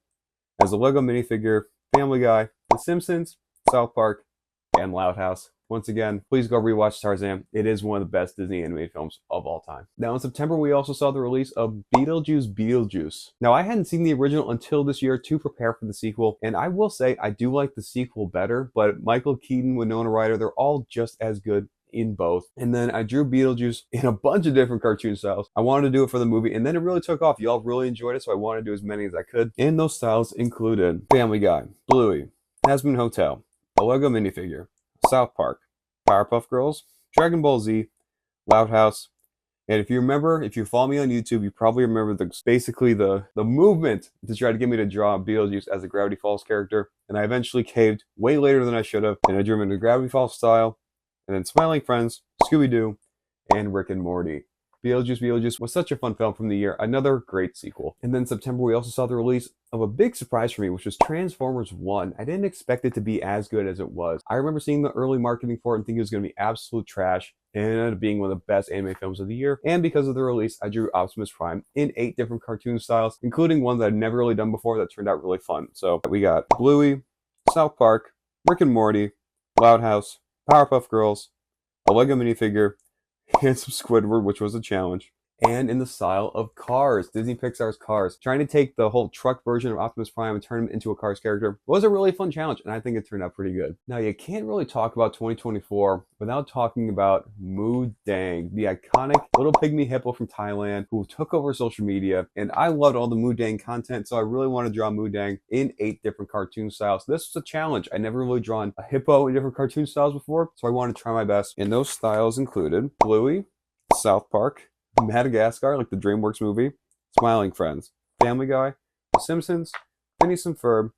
as a Lego minifigure, Family Guy, The Simpsons, South Park, and Loud House. Once again, please go rewatch Tarzan. It is one of the best Disney animated films of all time. Now in September, we also saw the release of Beetlejuice. Now I hadn't seen the original until this year to prepare for the sequel, and I will say I do like the sequel better, but Michael Keaton, Winona Ryder, they're all just as good in both. And then I drew Beetlejuice in a bunch of different cartoon styles. I wanted to do it for the movie, and then it really took off. Y'all really enjoyed it, so I wanted to do as many as I could. And those styles included Family Guy, Bluey, Hazbin Hotel, a Lego minifigure, South Park, Powerpuff Girls, Dragon Ball Z, Loud House. And if you follow me on YouTube, you probably remember basically the movement to try to get me to draw Beetlejuice as a Gravity Falls character. And I eventually caved way later than I should have. And I drew him in a Gravity Falls style. And then Smiling Friends, Scooby-Doo, and Rick and Morty. Beetlejuice was such a fun film from the year. Another great sequel. And then in September, we also saw the release of a big surprise for me, which was Transformers 1. I didn't expect it to be as good as it was. I remember seeing the early marketing for it and thinking it was going to be absolute trash. And it ended up being one of the best anime films of the year. And because of the release, I drew Optimus Prime in 8 different cartoon styles, including one that I'd never really done before that turned out really fun. So we got Bluey, South Park, Rick and Morty, Loud House, Powerpuff Girls, a Lego minifigure, and some Squidward, which was a challenge. And in the style of Cars, Disney Pixar's Cars. Trying to take the whole truck version of Optimus Prime and turn him into a Cars character was a really fun challenge, and I think it turned out pretty good. Now, you can't really talk about 2024 without talking about Moo Dang, the iconic little pygmy hippo from Thailand who took over social media, and I loved all the Moo Dang content, so I really want to draw Moo Dang in 8 different cartoon styles. This was a challenge. I never really drawn a hippo in different cartoon styles before, so I wanted to try my best. And those styles included Bluey, South Park, Madagascar, like the DreamWorks movie, Smiling Friends, Family Guy, The Simpsons, Phineas and Ferb,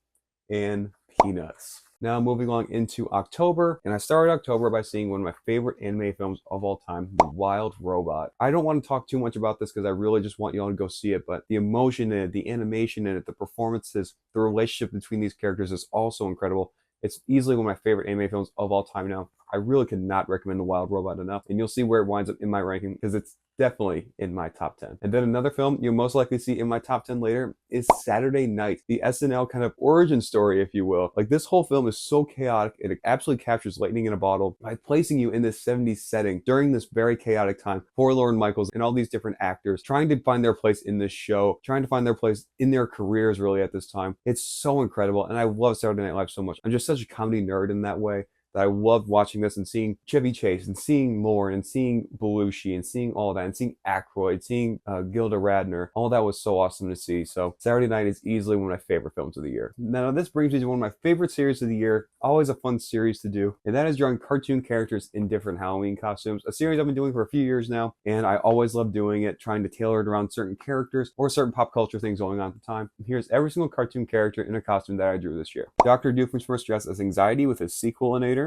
and Peanuts. Now moving along into October, and I started October by seeing one of my favorite anime films of all time, The Wild Robot. I don't want to talk too much about this because I really just want you all to go see it, but the emotion in it, the animation in it, the performances, the relationship between these characters is also incredible. It's easily one of my favorite anime films of all time now. I really could not recommend The Wild Robot enough, and you'll see where it winds up in my ranking because it's definitely in my top 10. And then another film you'll most likely see in my top 10 later is Saturday Night, the SNL kind of origin story, if you will. Like, this whole film is so chaotic, and it absolutely captures lightning in a bottle by placing you in this 70s setting during this very chaotic time for Lorne Michaels and all these different actors trying to find their place in this show, trying to find their place in their careers really at this time. It's so incredible, and I love Saturday Night Live so much. I'm just such a comedy nerd in that way, that I loved watching this and seeing Chevy Chase and seeing Lorne and seeing Belushi and seeing all that and seeing Aykroyd, seeing Gilda Radner. All that was so awesome to see. So Saturday Night is easily one of my favorite films of the year. Now this brings me to one of my favorite series of the year. Always a fun series to do, and that is drawing cartoon characters in different Halloween costumes. A series I've been doing for a few years now, and I always love doing it, trying to tailor it around certain characters or certain pop culture things going on at the time. And here's every single cartoon character in a costume that I drew this year. Dr. Doofenshmirtz dressed as Anxiety with his sequelinator.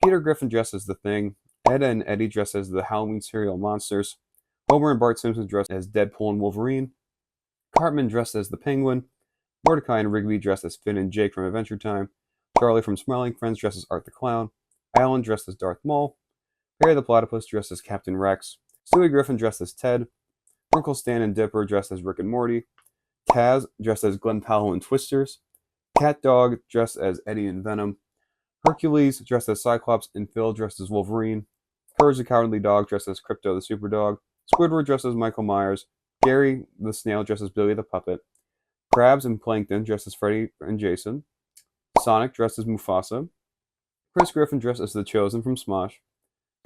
Peter Griffin dressed as the Thing, Edda and Eddie dressed as the Halloween cereal monsters, Homer and Bart Simpson dressed as Deadpool and Wolverine, Cartman dressed as the Penguin, Mordecai and Rigby dressed as Finn and Jake from Adventure Time, Charlie from Smiling Friends dressed as Art the Clown, Alan dressed as Darth Maul, Perry the Platypus dressed as Captain Rex, Stewie Griffin dressed as Ted, Uncle Stan and Dipper dressed as Rick and Morty, Taz dressed as Glenn Powell and Twisters, Cat Dog dressed as Eddie and Venom, Hercules dressed as Cyclops and Phil dressed as Wolverine, Courage the Cowardly Dog dressed as Crypto the Superdog, Squidward dressed as Michael Myers, Gary the Snail dressed as Billy the Puppet, Krabs and Plankton dressed as Freddy and Jason, Sonic dressed as Mufasa, Chris Griffin dressed as the Chosen from Smosh,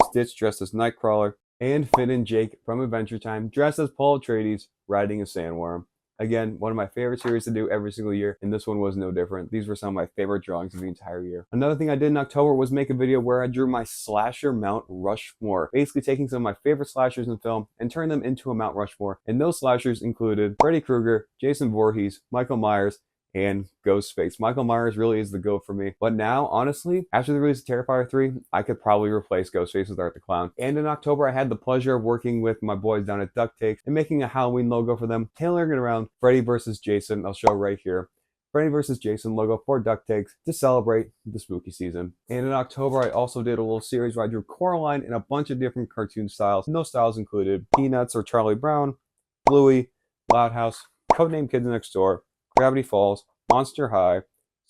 Stitch dressed as Nightcrawler, and Finn and Jake from Adventure Time dressed as Paul Atreides riding a sandworm. Again, one of my favorite series to do every single year, and this one was no different. These were some of my favorite drawings of the entire year. Another thing I did in October was make a video where I drew my slasher Mount Rushmore, basically taking some of my favorite slashers in film and turning them into a Mount Rushmore. And those slashers included Freddy Krueger, Jason Voorhees, Michael Myers, and Ghostface. Michael Myers really is the GOAT for me. But now, honestly, after the release of Terrifier 3, I could probably replace Ghostface with Art the Clown. And in October, I had the pleasure of working with my boys down at Duct Takes and making a Halloween logo for them, tailoring it around Freddy vs. Jason. I'll show right here. Freddy vs. Jason logo for Duct Takes to celebrate the spooky season. And in October, I also did a little series where I drew Coraline in a bunch of different cartoon styles. And those styles included Peanuts or Charlie Brown, Bluey, Loud House, Codename Kids Next Door, Gravity Falls, Monster High,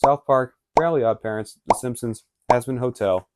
South Park, Fairly Odd Parents, The Simpsons, Hazbin Hotel,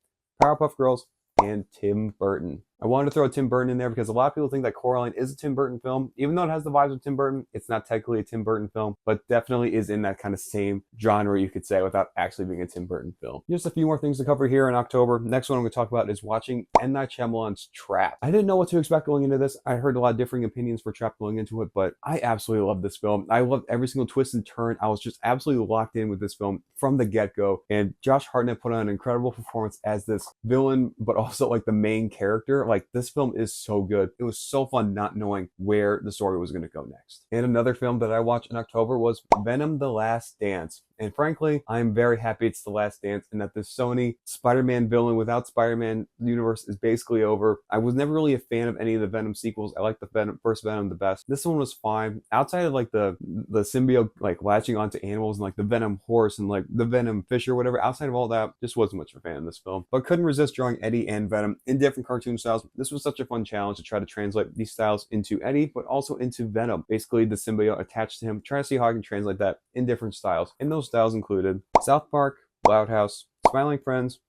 Powerpuff Girls, and Tim Burton. I wanted to throw Tim Burton in there because a lot of people think that Coraline is a Tim Burton film. Even though it has the vibes of Tim Burton, it's not technically a Tim Burton film, but definitely is in that kind of same genre, you could say, without actually being a Tim Burton film. Just a few more things to cover here in October. Next one I'm going to talk about is watching M. Night Shyamalan's Trap. I didn't know what to expect going into this. I heard a lot of differing opinions for Trap going into it, but I absolutely love this film. I loved every single twist and turn. I was just absolutely locked in with this film from the get-go, and Josh Hartnett put on an incredible performance as this villain, but also like the main character. Like, this film is so good. It was so fun not knowing where the story was going to go next. And another film that I watched in October was Venom: The Last Dance. And frankly, I'm very happy it's The Last Dance and that the Sony Spider-Man villain without Spider-Man universe is basically over. I was never really a fan of any of the Venom sequels. I liked the first Venom the best. This one was fine. Outside of like the symbiote like latching onto animals and like the Venom horse and like the Venom fish or whatever, outside of all that, just wasn't much of a fan of this film. But couldn't resist drawing Eddie and Venom in different cartoon styles. This was such a fun challenge to try to translate these styles into Eddie, but also into Venom. Basically, the symbiote attached to him. Try to see how I can translate that in different styles. And those styles included South Park, Loud House, Smiling Friends,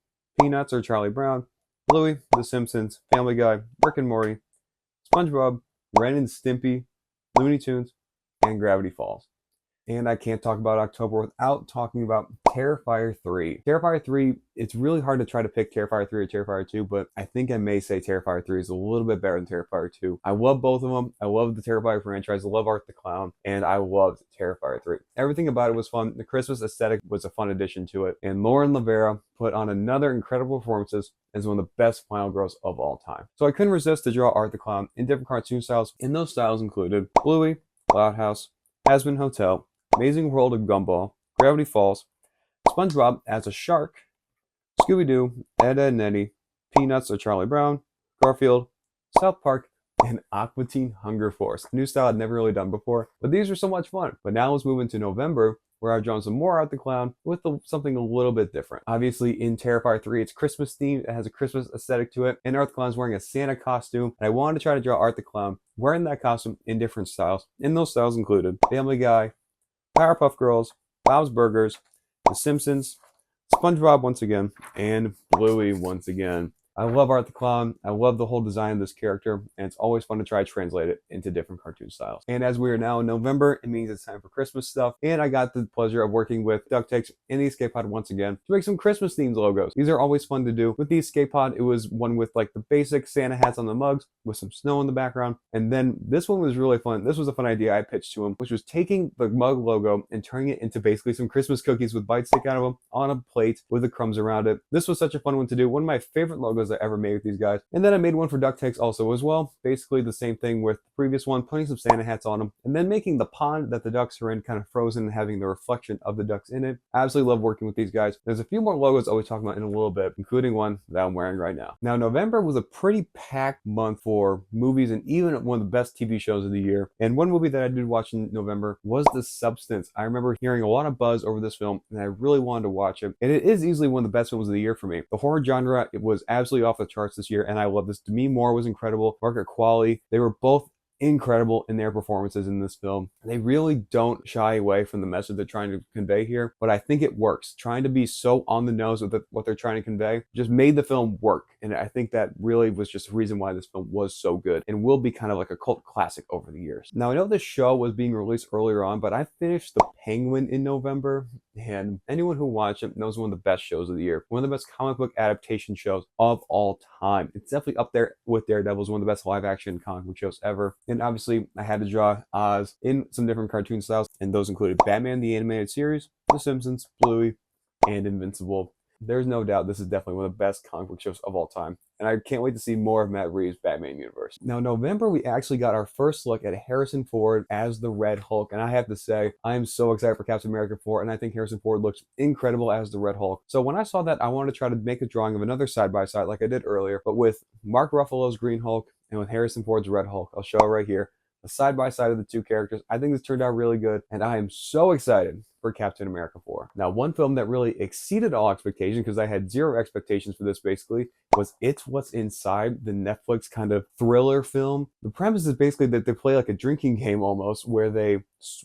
Peanuts or Charlie Brown, Bluey, The Simpsons, Family Guy, Rick and Morty, SpongeBob, Ren and Stimpy, Looney Tunes, and Gravity Falls. And I can't talk about October without talking about Terrifier 3. Terrifier 3, it's really hard to try to pick Terrifier 3 or Terrifier 2, but I think I may say Terrifier 3 is a little bit better than Terrifier 2. I love both of them. I love the Terrifier franchise. I love Art the Clown, and I loved Terrifier 3. Everything about it was fun. The Christmas aesthetic was a fun addition to it, and Lauren Lavera put on another incredible performances as one of the best final girls of all time. So I couldn't resist to draw Art the Clown in different cartoon styles, and those styles included Bluey, Loud House, Hazbin Hotel, Amazing World of Gumball, Gravity Falls, SpongeBob as a shark, Scooby-Doo, Ed, Edd and Eddy, Peanuts or Charlie Brown, Garfield, South Park, and Aqua Teen Hunger Force. A new style I'd never really done before, but these are so much fun. But now let's move into November, where I've drawn some more Art the Clown with something a little bit different. Obviously, in Terrifier 3, it's Christmas themed. It has a Christmas aesthetic to it, and Art the Clown's wearing a Santa costume, and I wanted to try to draw Art the Clown wearing that costume in different styles, and those styles included Family Guy, Powerpuff Girls, Bob's Burgers, The Simpsons, SpongeBob once again, and Bluey once again. I love Art the Clown. I love the whole design of this character, and it's always fun to try to translate it into different cartoon styles. And as we are now in November, it means it's time for Christmas stuff, and I got the pleasure of working with Duct Takes and the Escape Pod once again to make some Christmas themed logos. These are always fun to do. With the Escape Pod, it was one with like the basic Santa hats on the mugs with some snow in the background, and then this one was really fun. This was a fun idea I pitched to him, which was taking the mug logo and turning it into basically some Christmas cookies with bites stick out of them on a plate with the crumbs around it. This was such a fun one to do. One of my favorite logos I ever made with these guys. And then I made one for Duct Takes also as well. Basically the same thing with the previous one, putting some Santa hats on them, and then making the pond that the ducks are in kind of frozen and having the reflection of the ducks in it. I absolutely love working with these guys. There's a few more logos I'll be talking about in a little bit, including one that I'm wearing right now. Now, November was a pretty packed month for movies and even one of the best TV shows of the year. And one movie that I did watch in November was The Substance. I remember hearing a lot of buzz over this film, and I really wanted to watch it. And it is easily one of the best films of the year for me. The horror genre, it was absolutely off the charts this year, and I love this. Demi Moore was incredible. Margaret Qualley, they were both incredible in their performances in this film. They really don't shy away from the message they're trying to convey here, but I think it works. Trying to be so on the nose with what they're trying to convey just made the film work, and I think that really was just the reason why this film was so good and will be kind of like a cult classic over the years. Now, I know this show was being released earlier on, but I finished The Penguin in November, and anyone who watched it knows one of the best shows of the year. One of the best comic book adaptation shows of all time. It's definitely up there with Daredevil, one of the best live action comic book shows ever. And obviously, I had to draw Oz in some different cartoon styles, and those included Batman, the animated series, The Simpsons, Bluey, and Invincible. There's no doubt this is definitely one of the best comic book shows of all time, and I can't wait to see more of Matt Reeves' Batman universe. Now, November, we actually got our first look at Harrison Ford as the Red Hulk, and I have to say, I am so excited for Captain America 4, and I think Harrison Ford looks incredible as the Red Hulk. So when I saw that, I wanted to try to make a drawing of another side-by-side like I did earlier, but with Mark Ruffalo's Green Hulk and with Harrison Ford's Red Hulk. I'll show it right here. The side-by-side of the two characters. I think this turned out really good, and I am so excited for Captain America 4. Now, one film that really exceeded all expectations, because I had zero expectations for this basically, was It's What's Inside, the Netflix kind of thriller film. The premise is basically that they play like a drinking game almost, where they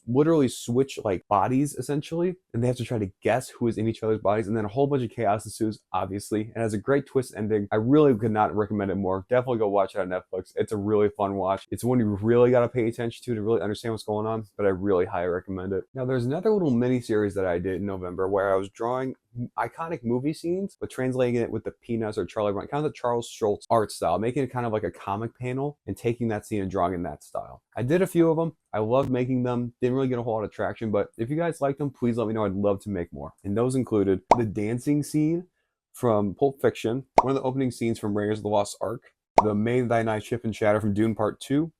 literally switch like bodies essentially, and they have to try to guess who is in each other's bodies, and then a whole bunch of chaos ensues, obviously, and has a great twist ending. I really could not recommend it more. Definitely go watch it on Netflix. It's a really fun watch. It's one you really got to pay attention to really understand what's going on, but I really highly recommend it. Now, there's another little mini series that I did in November where I was drawing iconic movie scenes, but translating it with the Peanuts or Charlie Brown, kind of the Charles Schultz art style, making it kind of like a comic panel and taking that scene and drawing in that style. I did a few of them. I loved making them. Didn't really get a whole lot of traction, but if you guys like them, please let me know. I'd love to make more. And those included the dancing scene from Pulp Fiction, one of the opening scenes from Raiders of the Lost Ark, the May Thy Night Chip and Shatter from Dune Part 2,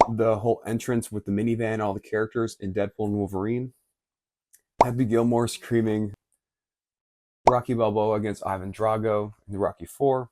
the whole entrance with the minivan, all the characters in Deadpool and Wolverine, Happy Gilmore screaming Rocky Balboa against Ivan Drago in Rocky 4,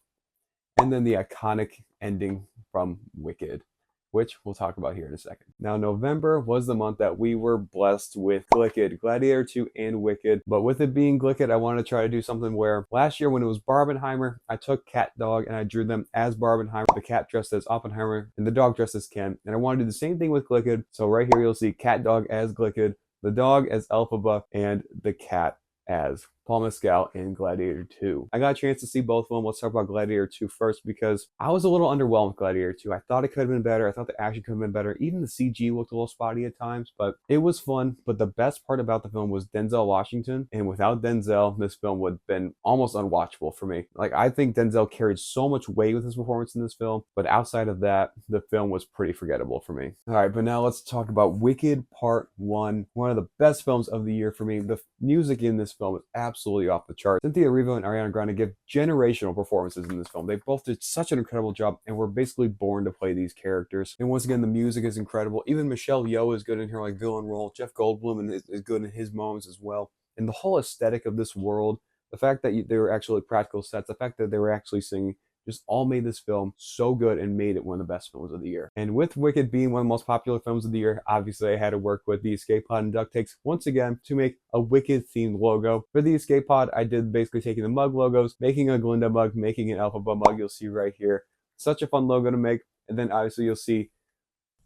and then the iconic ending from Wicked, which we'll talk about here in a second. Now, November was the month that we were blessed with Glicked, Gladiator 2 and Wicked. But with it being Glicked, I wanted to try to do something where last year when it was Barbenheimer, I took Cat Dog and I drew them as Barbenheimer, the cat dressed as Oppenheimer, and the dog dressed as Ken. And I wanted to do the same thing with Glicked. So right here you'll see Cat Dog as Glicked, the dog as Elphaba, and the cat as Paul Mescal in Gladiator 2. I got a chance to see both of them. Let's talk about Gladiator 2 first, because I was a little underwhelmed with Gladiator 2. I thought it could have been better. I thought the action could have been better. Even the CG looked a little spotty at times, but it was fun. But the best part about the film was Denzel Washington, and without Denzel, this film would have been almost unwatchable for me. Like, I think Denzel carried so much weight with his performance in this film, but outside of that, the film was pretty forgettable for me. All right, but now let's talk about Wicked Part 1, one of the best films of the year for me. The music in this film is absolutely off the chart. Cynthia Erivo and Ariana Grande give generational performances in this film. They both did such an incredible job and were basically born to play these characters. And once again, the music is incredible. Even Michelle Yeoh is good in her like villain role. Jeff Goldblum is good in his moments as well. and the whole aesthetic of this world, the fact that they were actually practical sets, the fact that they were actually singing, just all made this film so good and made it one of the best films of the year. And with Wicked being one of the most popular films of the year, obviously I had to work with the Escape Pod and Duct Takes once again to make a Wicked themed logo. For the Escape Pod, I did basically taking the mug logos, making a Glinda mug, making an Elphaba mug, you'll see right here. Such a fun logo to make. And then obviously you'll see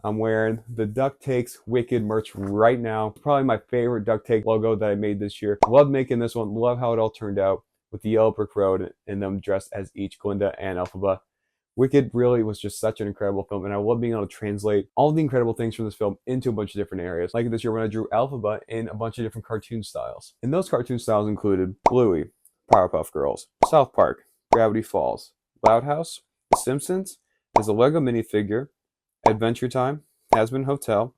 I'm wearing the Duct Takes Wicked merch right now. It's probably my favorite Duct Take logo that I made this year. Love making this one, love how it all turned out with the yellow brick road and them dressed as each Glinda and Elphaba. Wicked really was just such an incredible film, and I love being able to translate all the incredible things from this film into a bunch of different areas. Like this year when I drew Elphaba in a bunch of different cartoon styles. And those cartoon styles included Bluey, Powerpuff Girls, South Park, Gravity Falls, Loud House, The Simpsons, as a Lego minifigure, Adventure Time, Hazbin Hotel,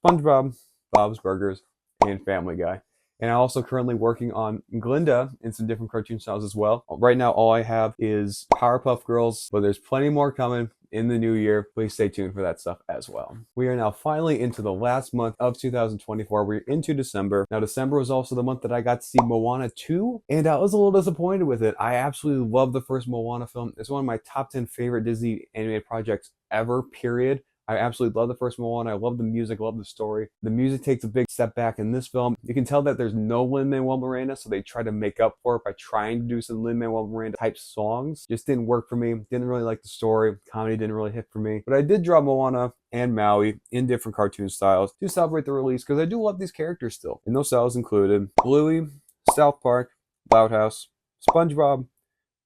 SpongeBob, Bob's Burgers, and Family Guy. And I'm also currently working on Glinda in some different cartoon styles as well. Right now, all I have is Powerpuff Girls, but there's plenty more coming in the new year. Please stay tuned for that stuff as well. We are now finally into the last month of 2024. We're into December. Now, December was also the month that I got to see Moana 2, and I was a little disappointed with it. I absolutely love the first Moana film. It's one of my top 10 favorite Disney animated projects ever, period. I absolutely love the first Moana. I love the music, love the story. The music takes a big step back in this film. You can tell that there's no Lin-Manuel Miranda, so they try to make up for it by trying to do some Lin-Manuel Miranda type songs. Just didn't work for me. Didn't really like the story. Comedy didn't really hit for me. But I did draw Moana and Maui in different cartoon styles to celebrate the release because I do love these characters still. And those styles included Bluey, South Park, Loud House, SpongeBob,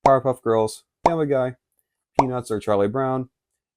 Powerpuff Girls, Family Guy, Peanuts or Charlie Brown,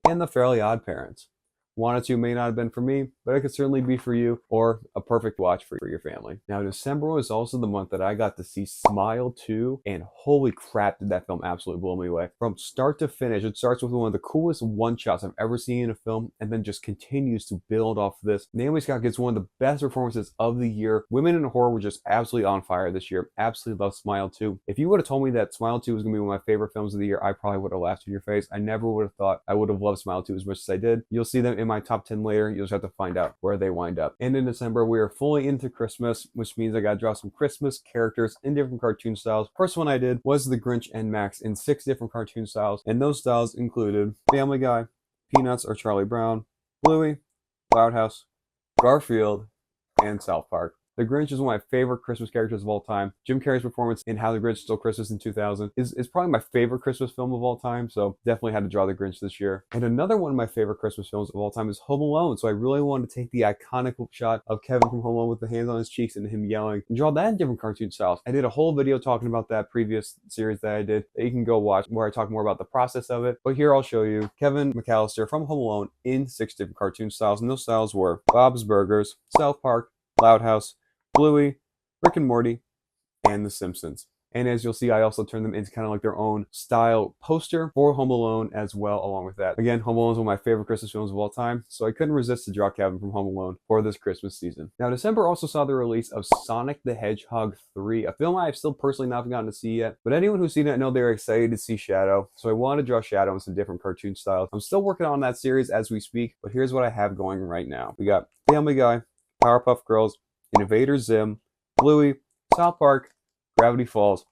and the Fairly Odd Parents. Moana 2 may not have been for me, but it could certainly be for you or a perfect watch for your family. Now, December was also the month that I got to see Smile 2, and holy crap, did that film absolutely blow me away. From start to finish, it starts with one of the coolest one-shots I've ever seen in a film, and then just continues to build off of this. Naomi Scott gets one of the best performances of the year. Women in horror were just absolutely on fire this year. Absolutely love Smile 2. If you would have told me that Smile 2 was going to be one of my favorite films of the year, I probably would have laughed in your face. I never would have thought I would have loved Smile 2 as much as I did. You'll see them in my top 10 later. You'll just have to find out where they wind up. And in December, we are fully into Christmas, which means I got to draw some Christmas characters in different cartoon styles. First one I did was the Grinch and Max in 6 different cartoon styles, and those styles included Family Guy, Peanuts or Charlie Brown, Bluey, Loud House, Garfield, and South Park. The Grinch is one of my favorite Christmas characters of all time. Jim Carrey's performance in How the Grinch Stole Christmas in 2000 is probably my favorite Christmas film of all time, so definitely had to draw the Grinch this year. And another one of my favorite Christmas films of all time is Home Alone, so I really wanted to take the iconic shot of Kevin from Home Alone with the hands on his cheeks and him yelling and draw that in different cartoon styles. I did a whole video talking about that previous series that I did that you can go watch where I talk more about the process of it, but here I'll show you Kevin McAllister from Home Alone in 6 different cartoon styles, and those styles were Bob's Burgers, South Park, Loud House, Bluey, Rick and Morty, and The Simpsons. And as you'll see, I also turned them into kind of like their own style poster for Home Alone as well along with that. Again, Home Alone is one of my favorite Christmas films of all time, so I couldn't resist to draw Kevin from Home Alone for this Christmas season. Now, December also saw the release of Sonic the Hedgehog 3, a film I've still personally not gotten to see yet, but anyone who's seen it, I know they're excited to see Shadow, so I wanted to draw Shadow in some different cartoon styles. I'm still working on that series as we speak, but here's what I have going right now. We got Family Guy, Powerpuff Girls, Invader Zim, Bluey, South Park, Gravity Falls,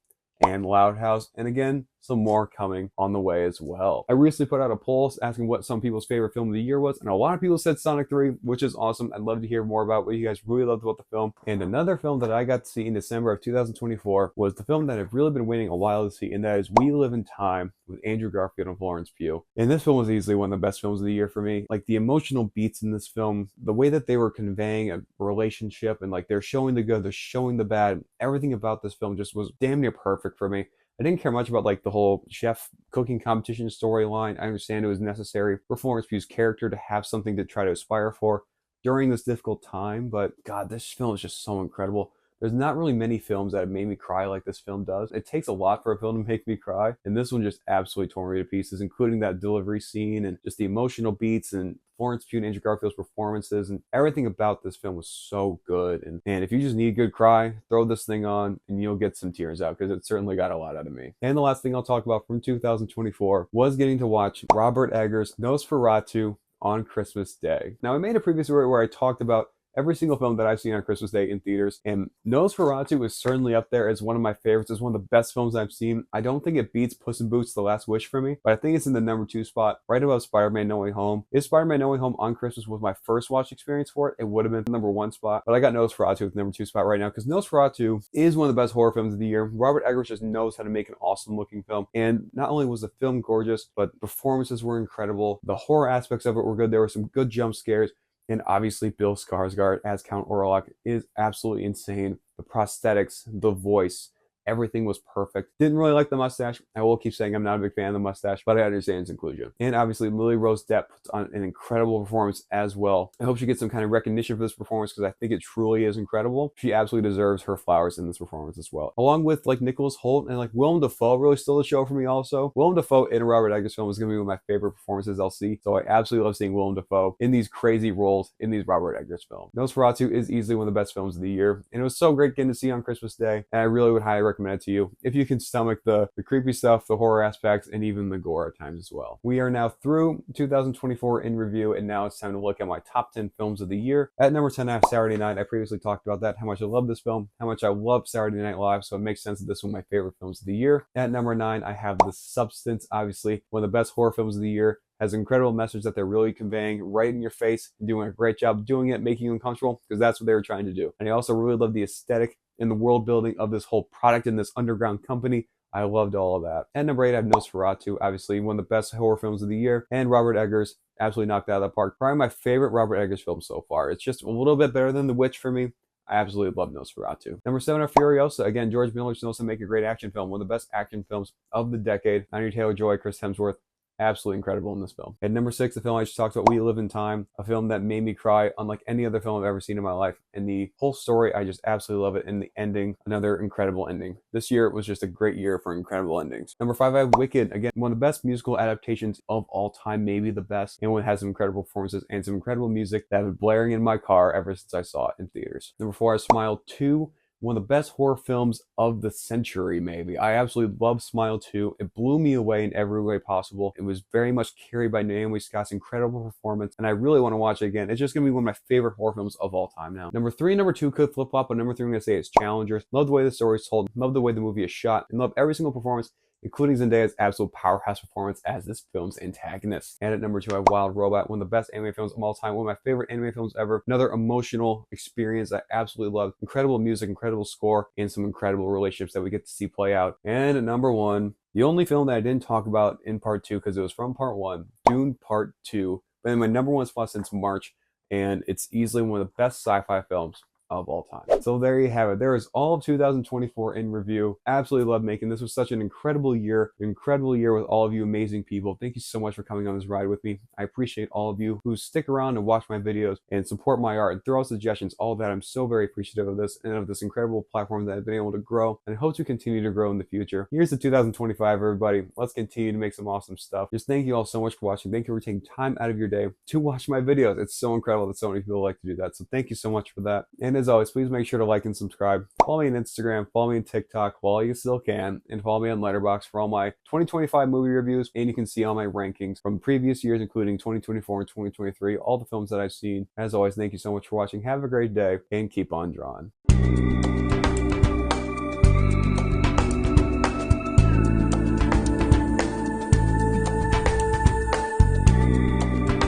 and Loud House, and again, some more coming on the way as well. I recently put out a poll asking what some people's favorite film of the year was, and a lot of people said Sonic 3, which is awesome. I'd love to hear more about what you guys really loved about the film. And another film that I got to see in December of 2024 was the film that I've really been waiting a while to see, and that is We Live in Time with Andrew Garfield and Florence Pugh. And this film was easily one of the best films of the year for me. Like the emotional beats in this film, the way that they were conveying a relationship, and like they're showing the good, they're showing the bad, everything about this film just was damn near perfect for me. I didn't care much about like the whole chef cooking competition storyline. I understand it was necessary for Florence Pugh's character to have something to try to aspire for during this difficult time, but God, this film is just so incredible. There's not really many films that have made me cry like this film does. It takes a lot for a film to make me cry, and this one just absolutely tore me to pieces, including that delivery scene and just the emotional beats and Florence Pugh and Andrew Garfield's performances, and everything about this film was so good. And if you just need a good cry, throw this thing on and you'll get some tears out, because it certainly got a lot out of me. And the last thing I'll talk about from 2024 was getting to watch Robert Eggers' Nosferatu on Christmas Day. Now, I made a previous video where I talked about every single film that I've seen on Christmas Day in theaters. And Nosferatu is certainly up there as one of my favorites. It's one of the best films I've seen. I don't think it beats Puss in Boots: The Last Wish for me, but I think it's in the number 2 spot, right above Spider-Man No Way Home. If Spider-Man No Way Home on Christmas was my first watch experience for it, it would have been the number 1 spot. But I got Nosferatu with the number 2 spot right now because Nosferatu is one of the best horror films of the year. Robert Eggers just knows how to make an awesome looking film. And not only was the film gorgeous, but performances were incredible. The horror aspects of it were good. There were some good jump scares. And obviously Bill Skarsgård as Count Orlok is absolutely insane. The prosthetics, the voice, everything was perfect. Didn't really like the mustache. I will keep saying I'm not a big fan of the mustache, but I understand its inclusion. And obviously Lily Rose Depp puts on an incredible performance as well. I hope she gets some kind of recognition for this performance because I think it truly is incredible. She absolutely deserves her flowers in this performance as well. Along with like Nicholas Hoult and like Willem Dafoe really stole the show for me also. Willem Dafoe in a Robert Eggers film is going to be one of my favorite performances I'll see. So I absolutely love seeing Willem Dafoe in these crazy roles in these Robert Eggers films. Nosferatu is easily one of the best films of the year. And it was so great getting to see on Christmas Day. And I really would highly recommend it to you if you can stomach the creepy stuff, the horror aspects, and even the gore at times as well. We are now through 2024 in review, and now it's time to look at my top 10 films of the year. At number 10, I have Saturday Night. I previously talked about that, how much I love this film, how much I love Saturday Night Live, so it makes sense that this is one of my favorite films of the year. At number 9, I have The Substance, obviously one of the best horror films of the year. Has an incredible message that they're really conveying right in your face, and doing a great job doing it, making you uncomfortable, because that's what they were trying to do. And I also really love the aesthetic and the world building of this whole product in this underground company. I loved all of that. At number 8, I have Nosferatu, obviously one of the best horror films of the year, and Robert Eggers absolutely knocked it out of the park. Probably my favorite Robert Eggers film so far. It's just a little bit better than The Witch for me. I absolutely love Nosferatu. Number 7 are Furiosa. Again, George Miller knows to make a great action film. One of the best action films of the decade. Anya Taylor-Joy, Chris Hemsworth. Absolutely incredible in this film. At number 6, the film I just talked about, We Live in Time, a film that made me cry unlike any other film I've ever seen in my life. And the whole story, I just absolutely love it. And the ending, another incredible ending. This year was just a great year for incredible endings. Number 5, I have Wicked. Again, one of the best musical adaptations of all time, maybe the best. And one has some incredible performances and some incredible music that have been blaring in my car ever since I saw it in theaters. Number 4, I have Smile 2. One of the best horror films of the century, maybe. I absolutely love Smile 2. It blew me away in every way possible. It was very much carried by Naomi Scott's incredible performance, and I really want to watch it again. It's just going to be one of my favorite horror films of all time now. Number 3 and number 2 could flip-flop, but number 3 I'm going to say is Challengers. Love the way the story is told, love the way the movie is shot, and love every single performance, including Zendaya's absolute powerhouse performance as this film's antagonist. And at number 2, I have Wild Robot, one of the best anime films of all time, one of my favorite anime films ever. Another emotional experience I absolutely love. Incredible music, incredible score, and some incredible relationships that we get to see play out. And at number 1, the only film that I didn't talk about in part 2 because it was from part 1, Dune Part 2. But in my number 1 spot since March, and it's easily one of the best sci-fi films of all time. So there you have it. There is all of 2024 in review. Absolutely love making this. Was such an incredible year with all of you amazing people. Thank you so much for coming on this ride with me. I appreciate all of you who stick around and watch my videos and support my art and throw out suggestions, all of that. I'm so very appreciative of this and of this incredible platform that I've been able to grow, and I hope to continue to grow in the future. Here's to 2025, everybody. Let's continue to make some awesome stuff. Just thank you all so much for watching. Thank you for taking time out of your day to watch my videos. It's so incredible that so many people like to do that. So thank you so much for that. And as always, please make sure to like and subscribe. Follow me on Instagram, follow me on TikTok while you still can, and follow me on Letterboxd for all my 2025 movie reviews, and you can see all my rankings from previous years, including 2024 and 2023, all the films that I've seen. As always, thank you so much for watching. Have a great day, and keep on drawing.